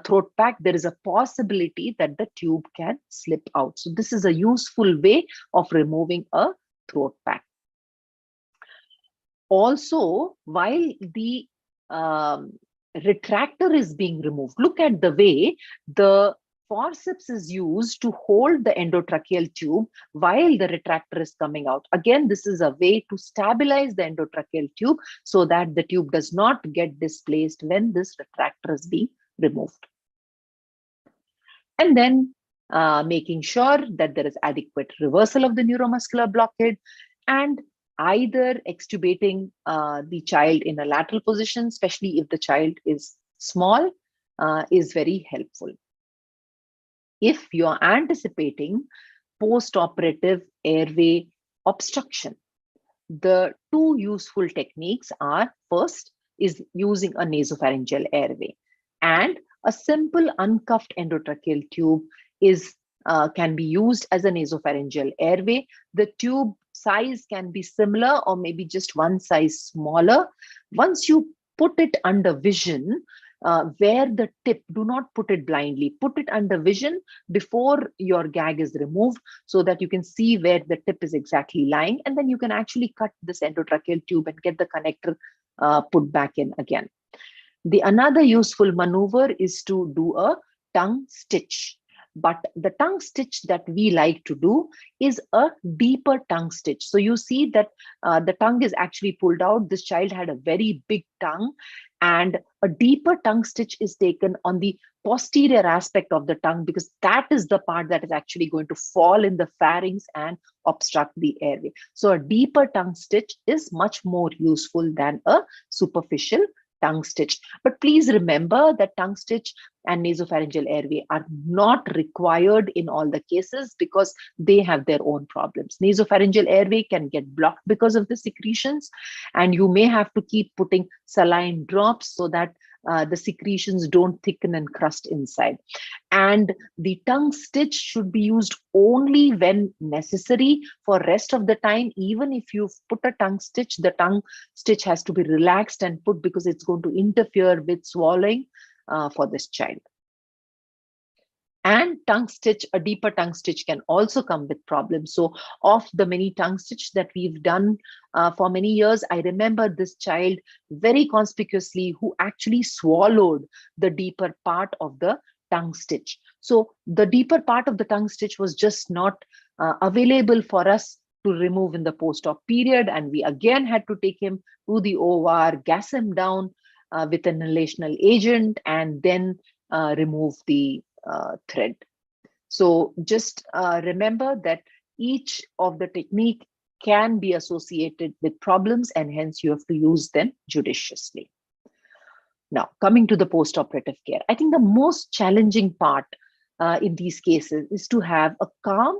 throat pack, there is a possibility that the tube can slip out. So this is a useful way of removing a throat pack. Also, while the retractor is being removed, look at the way the forceps is used to hold the endotracheal tube while the retractor is coming out. Again, this is a way to stabilize the endotracheal tube so that the tube does not get displaced when this retractor is being removed. And then making sure that there is adequate reversal of the neuromuscular blockade, and either extubating the child in a lateral position, especially if the child is small, is very helpful. If you are anticipating post-operative airway obstruction, the two useful techniques are, first is using a nasopharyngeal airway, and A simple uncuffed endotracheal tube is can be used as a nasopharyngeal airway. The tube size can be similar or maybe just one size smaller. Once you put it under vision, where the tip, do not put it blindly, put it under vision before your gag is removed so that you can see where the tip is exactly lying. And then you can actually cut this endotracheal tube and get the connector put back in again. The another useful maneuver is to do a tongue stitch. But the tongue stitch that we like to do is a deeper tongue stitch. So you see that the tongue is actually pulled out. This child had a very big tongue, and a deeper tongue stitch is taken on the posterior aspect of the tongue because that is the part that is actually going to fall in the pharynx and obstruct the airway. So a deeper tongue stitch is much more useful than a superficial tongue stitch. But please remember that tongue stitch and nasopharyngeal airway are not required in all the cases because they have their own problems. Nasopharyngeal airway can get blocked because of the secretions, and you may have to keep putting saline drops so that the secretions don't thicken and crust inside. And the tongue stitch should be used only when necessary. For rest of the time, even if you put a tongue stitch, the tongue stitch has to be relaxed and put because it's going to interfere with swallowing for this child. And tongue stitch, a deeper tongue stitch can also come with problems. So of the many tongue stitch that we've done for many years, I remember this child very conspicuously who actually swallowed the deeper part of the tongue stitch. So the deeper part of the tongue stitch was just not available for us to remove in the post-op period. And we again had to take him to the OR, gas him down with an inhalational agent, and then remove the thread. So just remember that each of the technique can be associated with problems, and hence you have to use them judiciously. Now, coming to the post-operative care, I think the most challenging part in these cases is to have a calm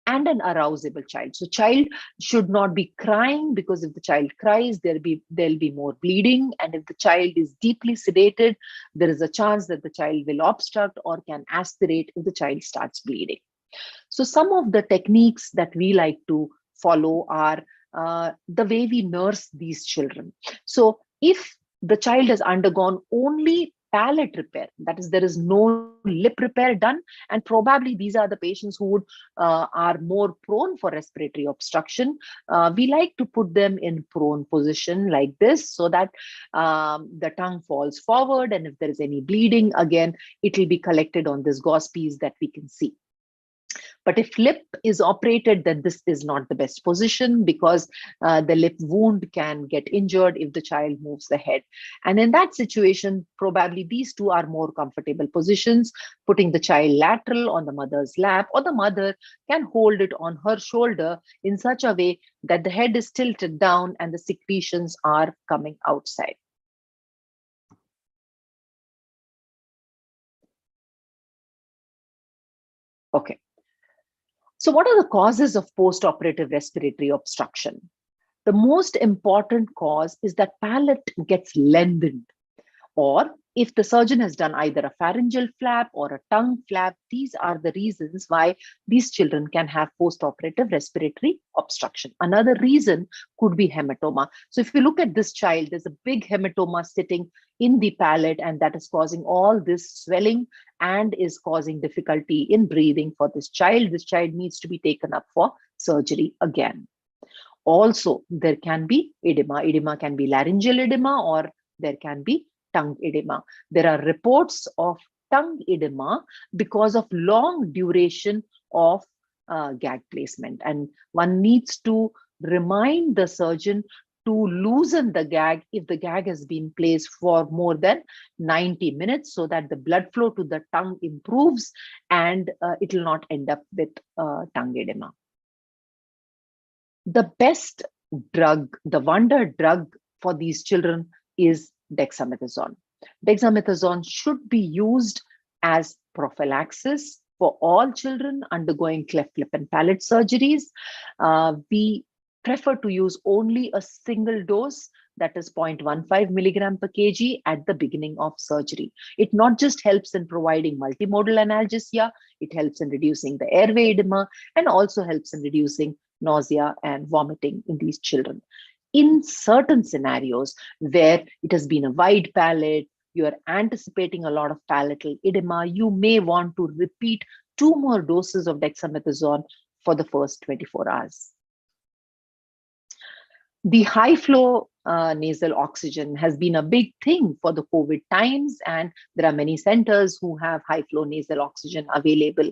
and an arousable child. So child should not be crying, because if the child cries, there'll be more bleeding. And if the child is deeply sedated, there is a chance that the child will obstruct or can aspirate if the child starts bleeding. So some of the techniques that we like to follow are the way we nurse these children. So if the child has undergone only palate repair, that is, there is no lip repair done, and probably these are the patients who would are more prone for respiratory obstruction, we like to put them in prone position like this so that the tongue falls forward, and if there is any bleeding, again it will be collected on this gauze piece that we can see. But if lip is operated, then this is not the best position, because the lip wound can get injured if the child moves the head. And in that situation, probably these two are more comfortable positions, putting the child lateral on the mother's lap, or the mother can hold it on her shoulder in such a way that the head is tilted down and the secretions are coming outside. Okay. So what are the causes of post-operative respiratory obstruction? The most important cause is that palate gets lengthened, or if the surgeon has done either a pharyngeal flap or a tongue flap, these are the reasons why these children can have post-operative respiratory obstruction. Another reason could be hematoma. So if you look at this child, there's a big hematoma sitting in the palate, and that is causing all this swelling and is causing difficulty in breathing for this child. This child needs to be taken up for surgery again. Also, there can be edema. Edema can be laryngeal edema, or there can be tongue edema. There are reports of tongue edema because of long duration of gag placement, and one needs to remind the surgeon to loosen the gag if the gag has been placed for more than 90 minutes so that the blood flow to the tongue improves and it will not end up with tongue edema. The best drug, the wonder drug for these children is dexamethasone. Dexamethasone should be used as prophylaxis for all children undergoing cleft lip and palate surgeries. We prefer to use only a single dose that is 0.15 milligram per kg at the beginning of surgery. It not just helps in providing multimodal analgesia, it helps in reducing the airway edema and also helps in reducing nausea and vomiting in these children. In certain scenarios where it has been a wide palate, you are anticipating a lot of palatal edema, you may want to repeat 2 more doses of dexamethasone for the first 24 hours. The high flow nasal oxygen has been a big thing for the COVID times, and there are many centers who have high flow nasal oxygen available.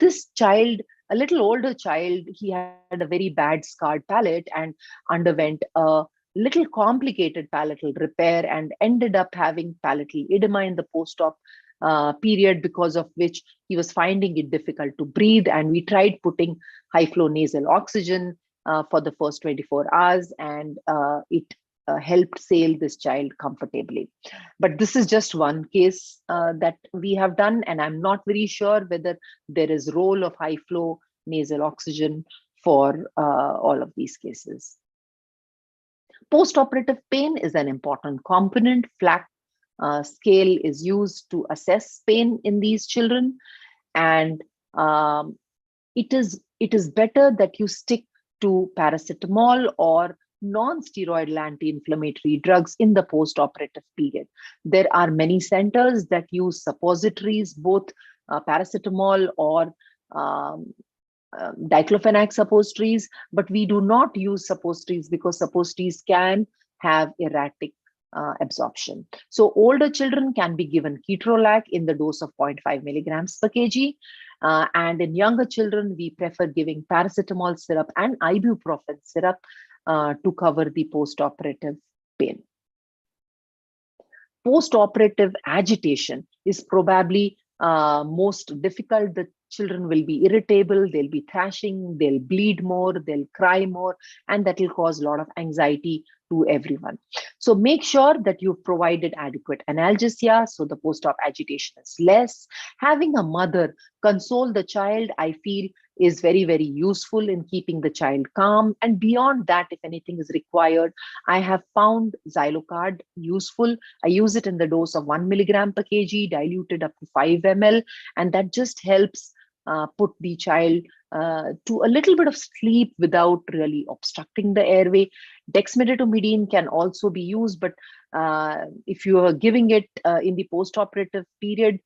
This child, a little older child, he had a very bad scarred palate and underwent a little complicated palatal repair and ended up having palatal edema in the post-op period, because of which he was finding it difficult to breathe. And we tried putting high flow nasal oxygen for the first 24 hours, and it helped sail this child comfortably. But this is just one case that we have done, and I'm not very sure whether there is role of high flow nasal oxygen for all of these cases. Post-operative pain is an important component. Flack scale is used to assess pain in these children, and it is better that you stick to paracetamol or non-steroidal anti-inflammatory drugs in the post-operative period. There are many centers that use suppositories, both paracetamol or diclofenac suppositories, but we do not use suppositories because suppositories can have erratic absorption. So older children can be given ketorolac in the dose of 0.5 milligrams per kg. And in younger children, we prefer giving paracetamol syrup and ibuprofen syrup to cover the post-operative pain. Post-operative agitation is probably most difficult. The children will be irritable, they'll be thrashing, they'll bleed more, they'll cry more, and that will cause a lot of anxiety to everyone. So make sure that you've provided adequate analgesia so the post-op agitation is less. Having a mother console the child, I feel, is very, very useful in keeping the child calm. And beyond that, if anything is required, I have found Xylophone useful. I use it in the dose of 1 milligram per kg, diluted up to 5 ml, and that just helps put the child to a little bit of sleep without really obstructing the airway. Dexmedetomidine can also be used, but if you are giving it in the post-operative period,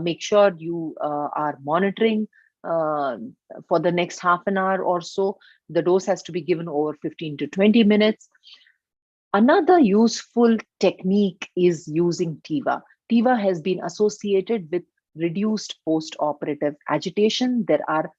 make sure you are monitoring for the next half an hour or so. The dose has to be given over 15 to 20 minutes. Another useful technique is using TIVA. TIVA has been associated with reduced post-operative agitation. There are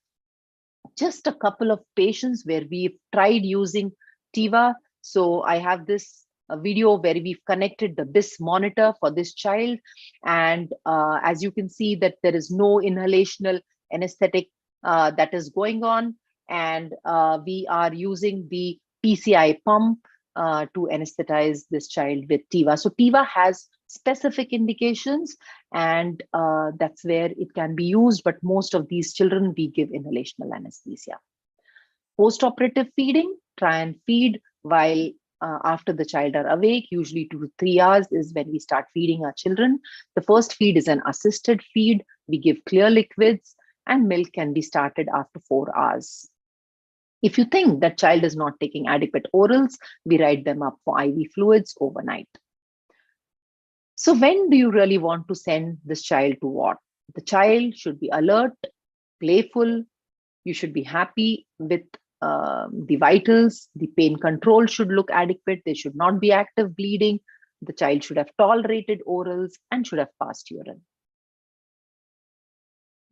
just a couple of patients where we've tried using TIVA. So I have this video where we've connected the BIS monitor for this child. And as you can see that there is no inhalational anesthetic that is going on. And we are using the PCI pump to anesthetize this child with TIVA. So TIVA has specific indications, and that's where it can be used, but most of these children we give inhalational anesthesia. Post-operative feeding, try and feed while after the child are awake, usually 2 to 3 hours is when we start feeding our children. The first feed is an assisted feed. We give clear liquids, and milk can be started after 4 hours. If you think that child is not taking adequate orals, we write them up for IV fluids overnight. So when do you really want to send this child to what? The child should be alert, playful. You should be happy with the vitals. The pain control should look adequate. There should not be active bleeding. The child should have tolerated orals and should have passed urine.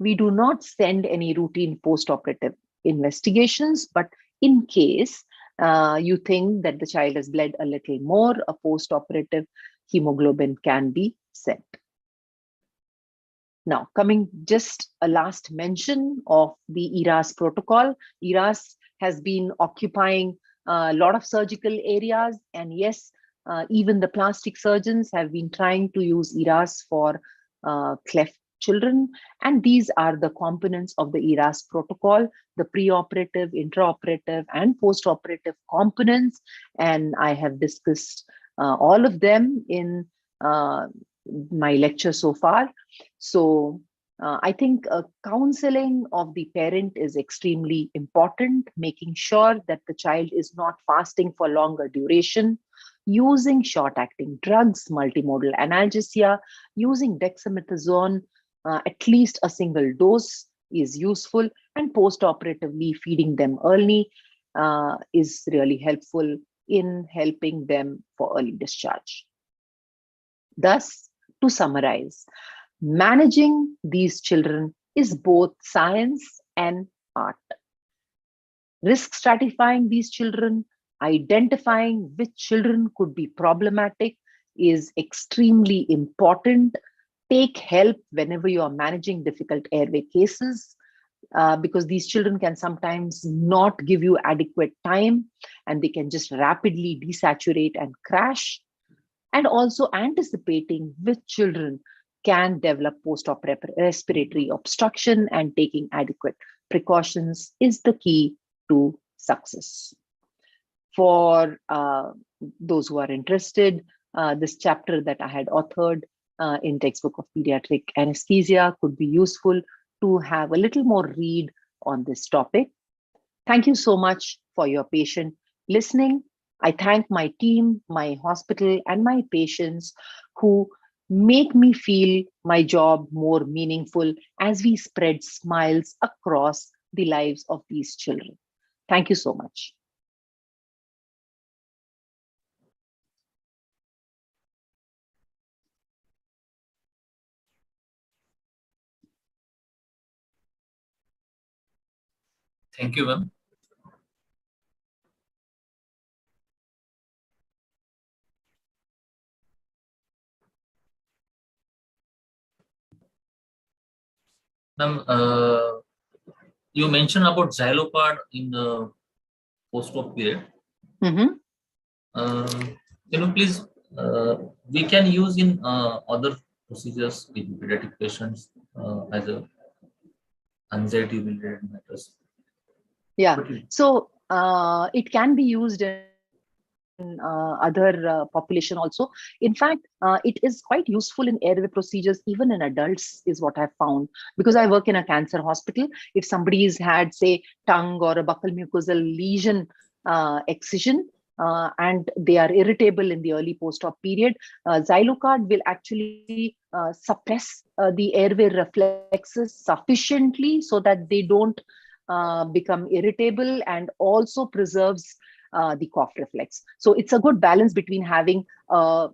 We do not send any routine post-operative investigations, but in case you think that the child has bled a little more, a post-operative hemoglobin can be sent. Now, coming just a last mention of the ERAS protocol. ERAS has been occupying a lot of surgical areas, and yes, even the plastic surgeons have been trying to use ERAS for cleft children. And these are the components of the ERAS protocol, the preoperative, intraoperative, and postoperative components. And I have discussed all of them in my lecture so far. So I think counseling of the parent is extremely important, making sure that the child is not fasting for longer duration, using short-acting drugs, multimodal analgesia, using dexamethasone, at least a single dose is useful, and post-operatively feeding them early is really helpful in helping them for early discharge. Thus, to summarize, managing these children is both science and art. Risk stratifying these children, identifying which children could be problematic is extremely important. Take help whenever you are managing difficult airway cases, because these children can sometimes not give you adequate time and they can just rapidly desaturate and crash. And also anticipating which children can develop post-operative respiratory obstruction, and taking adequate precautions is the key to success. For those who are interested, this chapter that I had authored in Textbook of Pediatric Anesthesia could be useful to have a little more read on this topic. Thank you so much for your patient listening. I thank my team, my hospital, and my patients who make me feel my job more meaningful as we spread smiles across the lives of these children. Thank you so much. Thank you, ma'am. Ma'am, you mentioned about Xylophone in the post-op period. Mm-hmm. Can you please, we can use in other procedures in pediatric patients as a anxiety-related matters. Yeah, so it can be used in other population also. In fact, it is quite useful in airway procedures, even in adults, is what I've found. Because I work in a cancer hospital, if somebody has had, say, tongue or a buccal mucosal lesion excision, and they are irritable in the early post-op period, Xylophone will actually suppress the airway reflexes sufficiently so that they don't become irritable, and also preserves the cough reflex. So it's a good balance between having a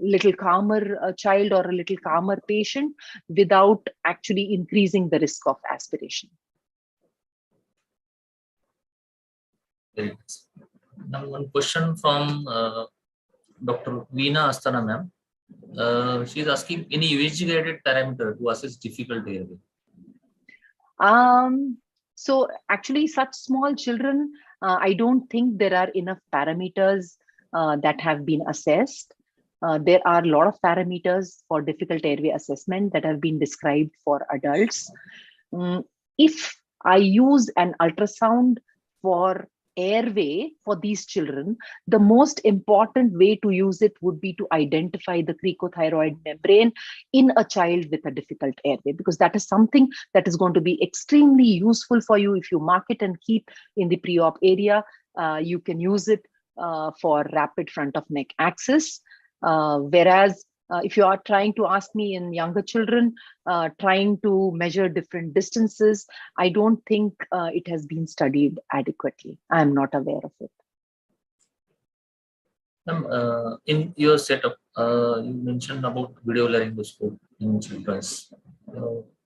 little calmer child or a little calmer patient without actually increasing the risk of aspiration. Now, one question from Dr. Veena Asthana, ma'am. She is asking any USG guided parameter to assess difficult airway. So actually, such small children, I don't think there are enough parameters that have been assessed. There are a lot of parameters for difficult airway assessment that have been described for adults. If I use an ultrasound for airway for these children, the most important way to use it would be to identify the cricothyroid membrane in a child with a difficult airway, because that is something that is going to be extremely useful for you. If you mark it and keep in the pre-op area, you can use it for rapid front of neck access. Whereas if you are trying to ask me in younger children, trying to measure different distances, I don't think it has been studied adequately. I am not aware of it. In your setup, you mentioned about video laryngoscope in children.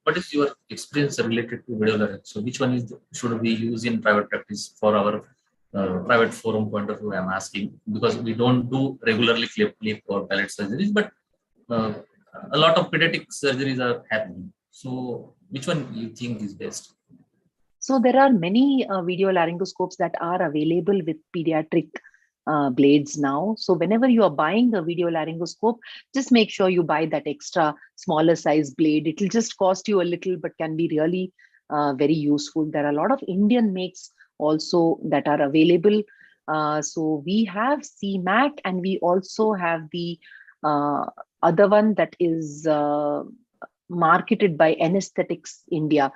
What is your experience related to video larynx? So which one is should we use in private practice for our private forum point of view? I'm asking because we don't do regularly clip or palate surgeries, but a lot of pediatric surgeries are happening. So which one you think is best? So there are many video laryngoscopes that are available with pediatric blades now. So whenever you are buying a video laryngoscope, just make sure you buy that extra smaller size blade. It will just cost you a little, but can be really very useful. There are a lot of Indian makes also that are available. So we have CMAC, and we also have the other one that is marketed by Anesthetics India,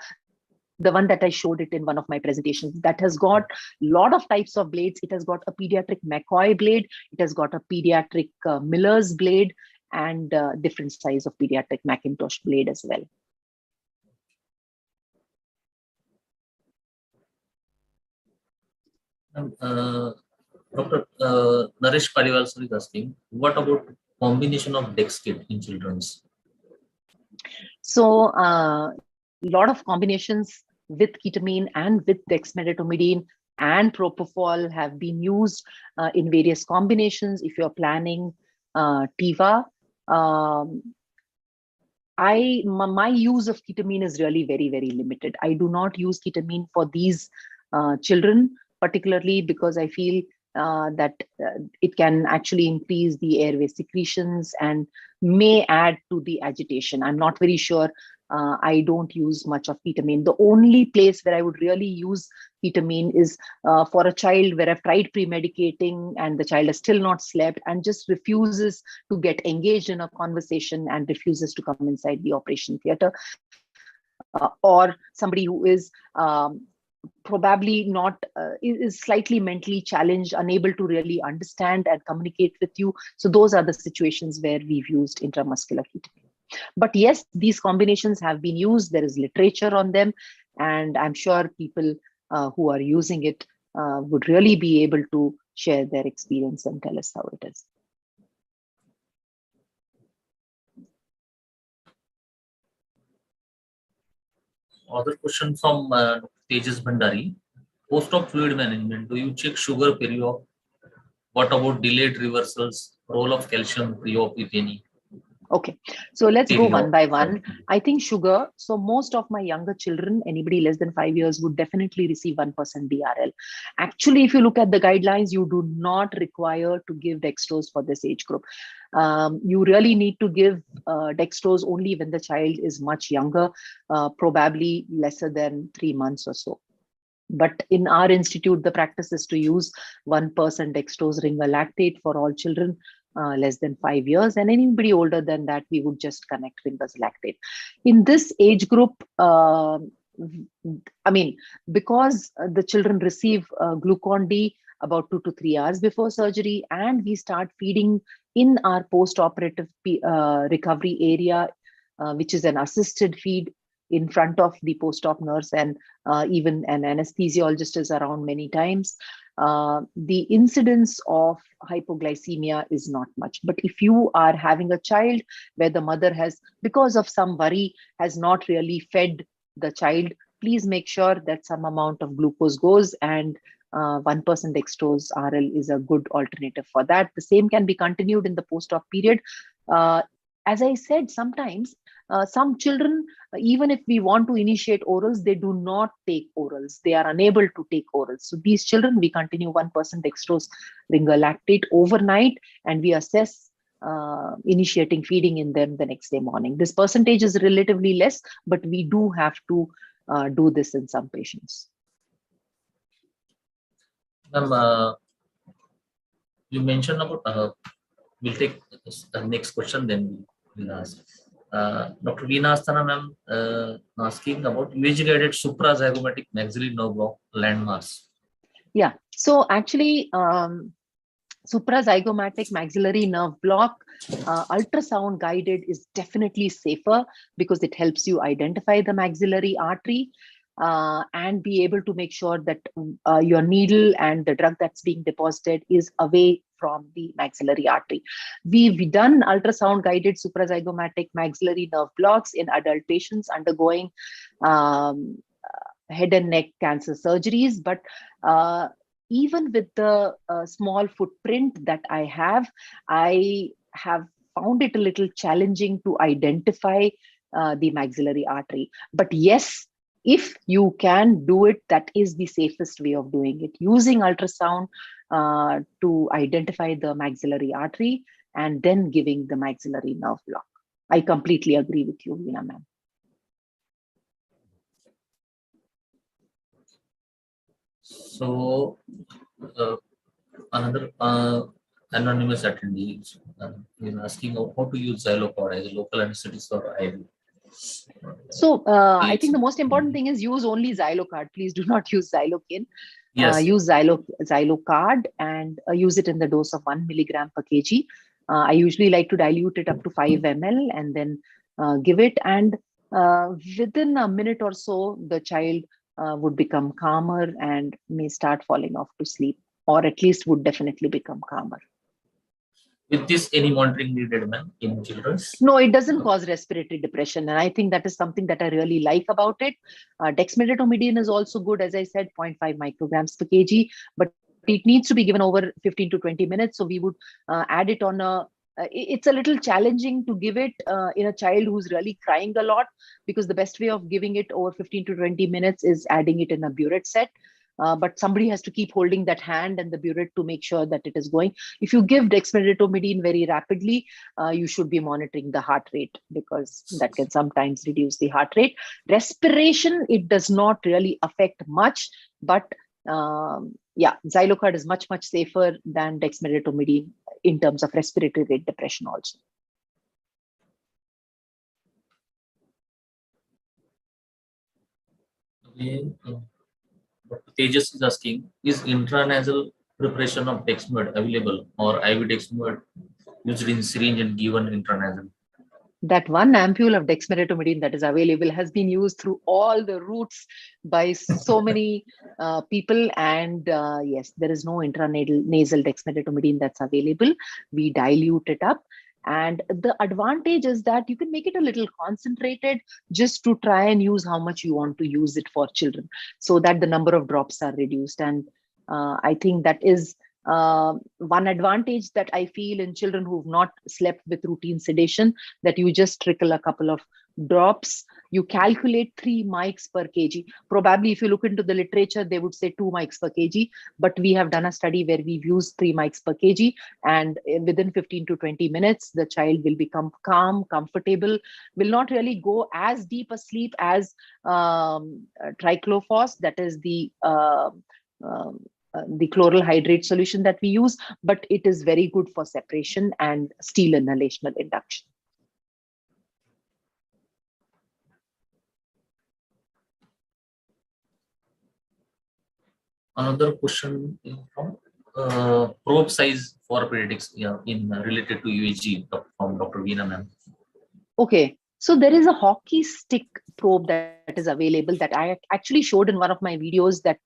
the one that I showed it in one of my presentations, that has got a lot of types of blades. It has got a pediatric McCoy blade, it has got a pediatric Miller's blade, and different size of pediatric Macintosh blade as well. Dr. Naresh Paliwal is asking, what about combination of Dexkit in children's? So a lot of combinations with ketamine and with dexmedetomidine and propofol have been used in various combinations. If you're planning TIVA, my use of ketamine is really very, very limited. I do not use ketamine for these children, particularly because I feel that it can actually increase the airway secretions and may add to the agitation. I'm not very sure. I don't use much of ketamine. The only place where I would really use ketamine is for a child where I've tried pre-medicating and the child has still not slept and just refuses to get engaged in a conversation and refuses to come inside the operation theater. Or somebody who is probably not, is slightly mentally challenged, unable to really understand and communicate with you. So those are the situations where we've used intramuscular ketamine. But yes, these combinations have been used. There is literature on them, and I'm sure people who are using it would really be able to share their experience and tell us how it is. Other question from Tejas Bhandari. Post-op fluid management, do you check sugar peri-op? What about delayed reversals, role of calcium pre-op, if any? Okay, so let's go one by one. I think sugar. So most of my younger children, anybody less than 5 years, would definitely receive 1% DRL. Actually, if you look at the guidelines, you do not require to give dextrose for this age group. You really need to give dextrose only when the child is much younger, probably lesser than 3 months or so. But in our institute, the practice is to use 1% dextrose ringer lactate for all children less than 5 years, and anybody older than that, we would just connect ringers lactate. In this age group, I mean, because the children receive Glucon-D about 2 to 3 hours before surgery, and we start feeding in our post-operative recovery area, which is an assisted feed in front of the post-op nurse, and even an anesthesiologist is around many times. The incidence of hypoglycemia is not much. But if you are having a child where the mother has, because of some worry, has not really fed the child, please make sure that some amount of glucose goes, and 1% dextrose RL is a good alternative for that. The same can be continued in the post-op period. As I said, sometimes some children, even if we want to initiate orals, they do not take orals. They are unable to take orals. So these children, we continue 1% dextrose ringer lactate overnight, and we assess initiating feeding in them the next day morning. This percentage is relatively less, but we do have to do this in some patients. You mentioned about, we'll take the next question, then we'll ask. Dr. Veena Asthana ma'am asking about UAG-guided suprazygomatic maxillary nerve block landmarks. Yeah, so actually, suprazygomatic maxillary nerve block, ultrasound guided is definitely safer because it helps you identify the maxillary artery and be able to make sure that your needle and the drug that's being deposited is away from the maxillary artery. We've done ultrasound guided suprazygomatic maxillary nerve blocks in adult patients undergoing head and neck cancer surgeries, but even with the small footprint that I have found it a little challenging to identify the maxillary artery. But yes, if you can do it, that is the safest way of doing it. Using ultrasound to identify the maxillary artery and then giving the maxillary nerve block. I completely agree with you, Veena ma'am. So another anonymous attendee is asking how to use Xylophone as a local anesthetist or IV. So I think the most important thing is use only Xylocard. Please do not use Xylocaine. Yes. Use Xylocard and use it in the dose of 1 milligram per kg. I usually like to dilute it up to 5 ml and then give it. And within a minute or so, the child would become calmer and may start falling off to sleep, or at least would definitely become calmer. With this, any monitoring needed, ma'am, in children? No, it doesn't cause respiratory depression. And I think that is something that I really like about it. Dexmedetomidine is also good, as I said, 0.5 micrograms per kg, but it needs to be given over 15 to 20 minutes. So we would add it on a, it's a little challenging to give it in a child who's really crying a lot, because the best way of giving it over 15 to 20 minutes is adding it in a burette set. But somebody has to keep holding that hand and the burette to make sure that it is going. If you give dexmedetomidine very rapidly, you should be monitoring the heart rate, because that can sometimes reduce the heart rate. Respiration, it does not really affect much, but yeah, Xylocard is much, much safer than dexmedetomidine in terms of respiratory rate depression also. Okay. Dr. Tejas is asking, is intranasal preparation of Dexmed available, or IV Dexmed used in syringe and given intranasal? That one ampule of dexmedetomidine that is available has been used through all the routes by so many people. And yes, there is no intranasal dexmedetomidine that's available. We dilute it up. And the advantage is that you can make it a little concentrated just to try and use how much you want to use it for children, so that the number of drops are reduced. And I think that is one advantage that I feel in children who've not slept with routine sedation, that you just trickle a couple of drops. You calculate 3 mics per kg. Probably if you look into the literature, they would say 2 mics per kg, but we have done a study where we've used 3 mics per kg, and within 15 to 20 minutes, the child will become calm, comfortable, will not really go as deep a sleep as triclophos, that is the chloral hydrate solution that we use, but it is very good for separation and steel inhalational induction. Another question is from probe size for pediatrics, in related to UAG from Dr. Veena ma'am. Okay, so there is a hockey stick probe that is available that I actually showed in one of my videos that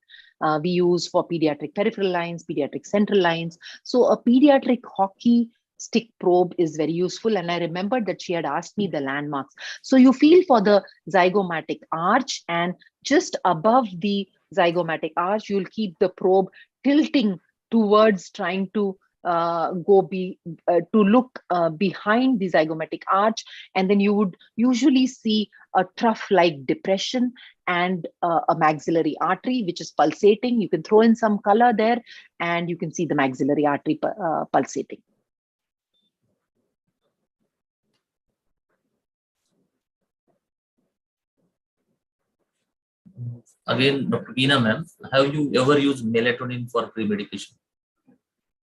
we use for pediatric peripheral lines, pediatric central lines. So a pediatric hockey stick probe is very useful. And I remembered that she had asked me the landmarks. So you feel for the zygomatic arch, and just above the zygomatic arch, you'll keep the probe tilting towards trying to to look behind the zygomatic arch, and then you would usually see a trough-like depression and a maxillary artery which is pulsating. You can throw in some color there, and you can see the maxillary artery pulsating. Again, Dr. Veena ma'am, have you ever used melatonin for pre-medication?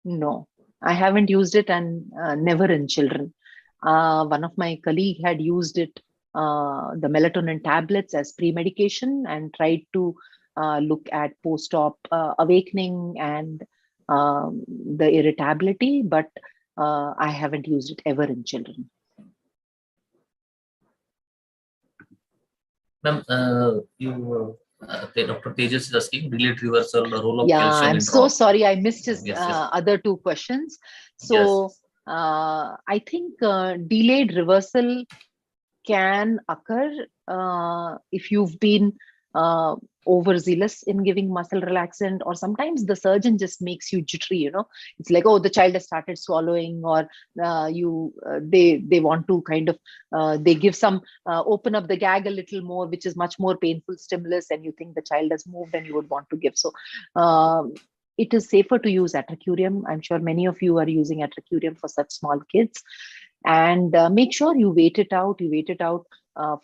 No, I haven't used it, and never in children. One of my colleagues had used it, the melatonin tablets, as pre-medication, and tried to look at post-op awakening and the irritability, but I haven't used it ever in children. Ma'am, Dr. Tejas is asking delayed reversal, the role of calcium I'm in so drop. sorry, I missed his Yes. other 2 questions. So I think delayed reversal can occur if you've been overzealous in giving muscle relaxant, or sometimes the surgeon just makes you jittery. It's like, oh, the child has started swallowing, or they want to kind of they give some open up the gag a little more, which is much more painful stimulus, and you think the child has moved and you would want to give. So it is safer to use atracurium. I'm sure many of you are using atracurium for such small kids. And make sure you wait it out. You wait it out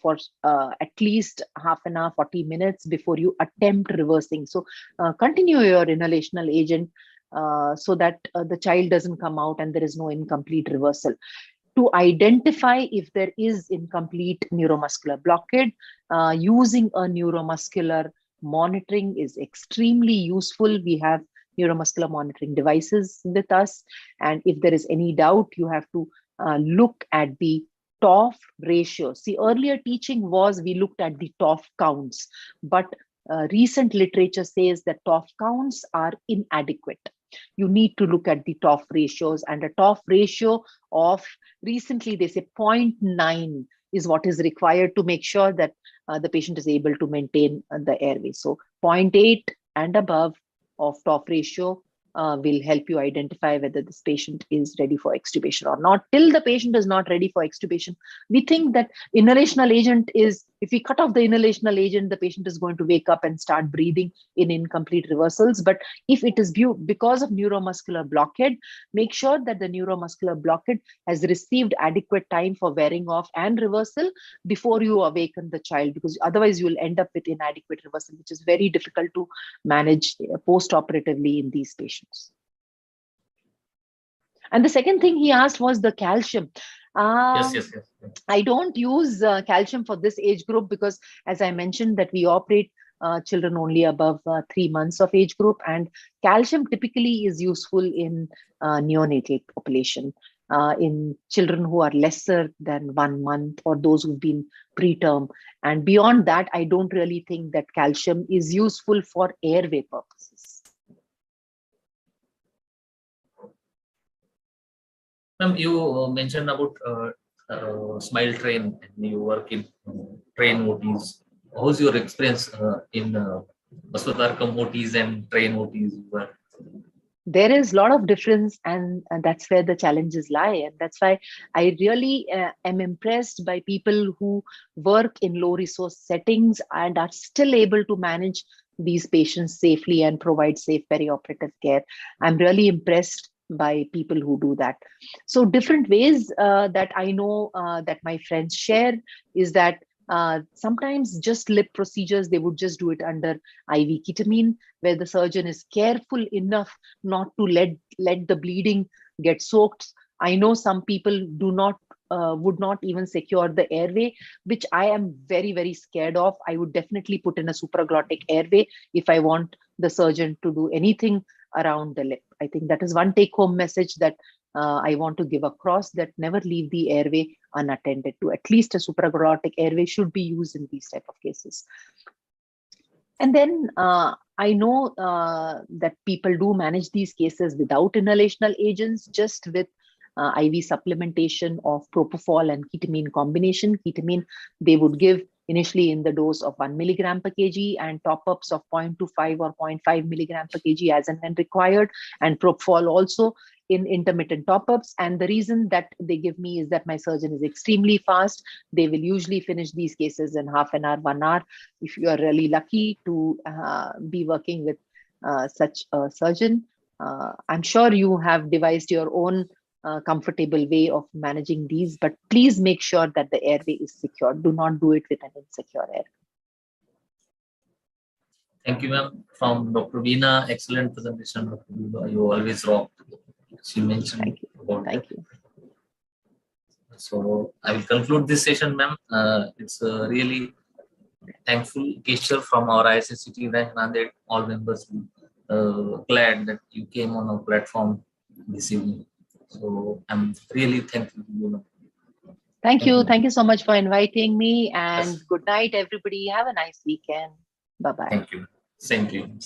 for at least half an hour, 40 minutes before you attempt reversing. So continue your inhalational agent so that the child doesn't come out and there is no incomplete reversal. To identify if there is incomplete neuromuscular blockade, using a neuromuscular monitoring is extremely useful. We have neuromuscular monitoring devices with us. And if there is any doubt, you have to look at the TOF ratio. See, earlier teaching was we looked at the TOF counts, but recent literature says that TOF counts are inadequate. You need to look at the TOF ratios, and a TOF ratio of, recently they say 0.9 is what is required to make sure that the patient is able to maintain the airway. So 0.8 and above of TOF ratio will help you identify whether this patient is ready for extubation or not. Till the patient is not ready for extubation, we think that inhalational agent is, if we cut off the inhalational agent, the patient is going to wake up and start breathing in incomplete reversals. But if it is because of neuromuscular blockade, make sure that the neuromuscular blockade has received adequate time for wearing off and reversal before you awaken the child, because otherwise you will end up with inadequate reversal, which is very difficult to manage post-operatively in these patients. And the second thing he asked was the calcium. Yes. I don't use calcium for this age group because, as I mentioned, that we operate children only above 3 months of age group, and calcium typically is useful in neonatal population, in children who are lesser than 1 month or those who've been preterm. And beyond that, I don't really think that calcium is useful for airway purposes. Ma'am, you mentioned about Smile Train, and you work in train OTs. How's your experience in Aswatarkam OTs and train OTs? There is a lot of difference, and that's where the challenges lie. And that's why I really am impressed by people who work in low resource settings and are still able to manage these patients safely and provide safe perioperative care. I'm really impressed by people who do that. So different ways that I know that my friends share is that sometimes just lip procedures, they would just do it under IV ketamine, where the surgeon is careful enough not to let the bleeding get soaked. I know some people do not would not even secure the airway, which I am very, very scared of. I would definitely put in a supraglottic airway if I want the surgeon to do anything around the lip. I think that is one take-home message that I want to give across, that never leave the airway unattended to. At least a supraglottic airway should be used in these type of cases. And then I know that people do manage these cases without inhalational agents, just with IV supplementation of propofol and ketamine combination. Ketamine, they would give initially in the dose of 1 milligram per kg, and top-ups of 0.25 or 0.5 milligram per kg as and when required, and propofol also in intermittent top-ups. And the reason that they give me is that my surgeon is extremely fast. They will usually finish these cases in half an hour, 1 hour. If you are really lucky to be working with such a surgeon, I'm sure you have devised your own comfortable way of managing these, but please make sure that the airway is secure. Do not do it with an insecure airway. Thank you, ma'am. From Dr. Veena, excellent presentation. Dr. Veena, you always rock. She mentioned. Thank you. About Thank that. you. So I will conclude this session, ma'am. It's a really thankful gesture from our ISSCT branch Nanded. All members glad that you came on our platform this evening. So I'm really thankful to you. Thank you. Thank you so much for inviting me, and Yes. good night, everybody. Have a nice weekend. Bye-bye. Thank you. Same to you.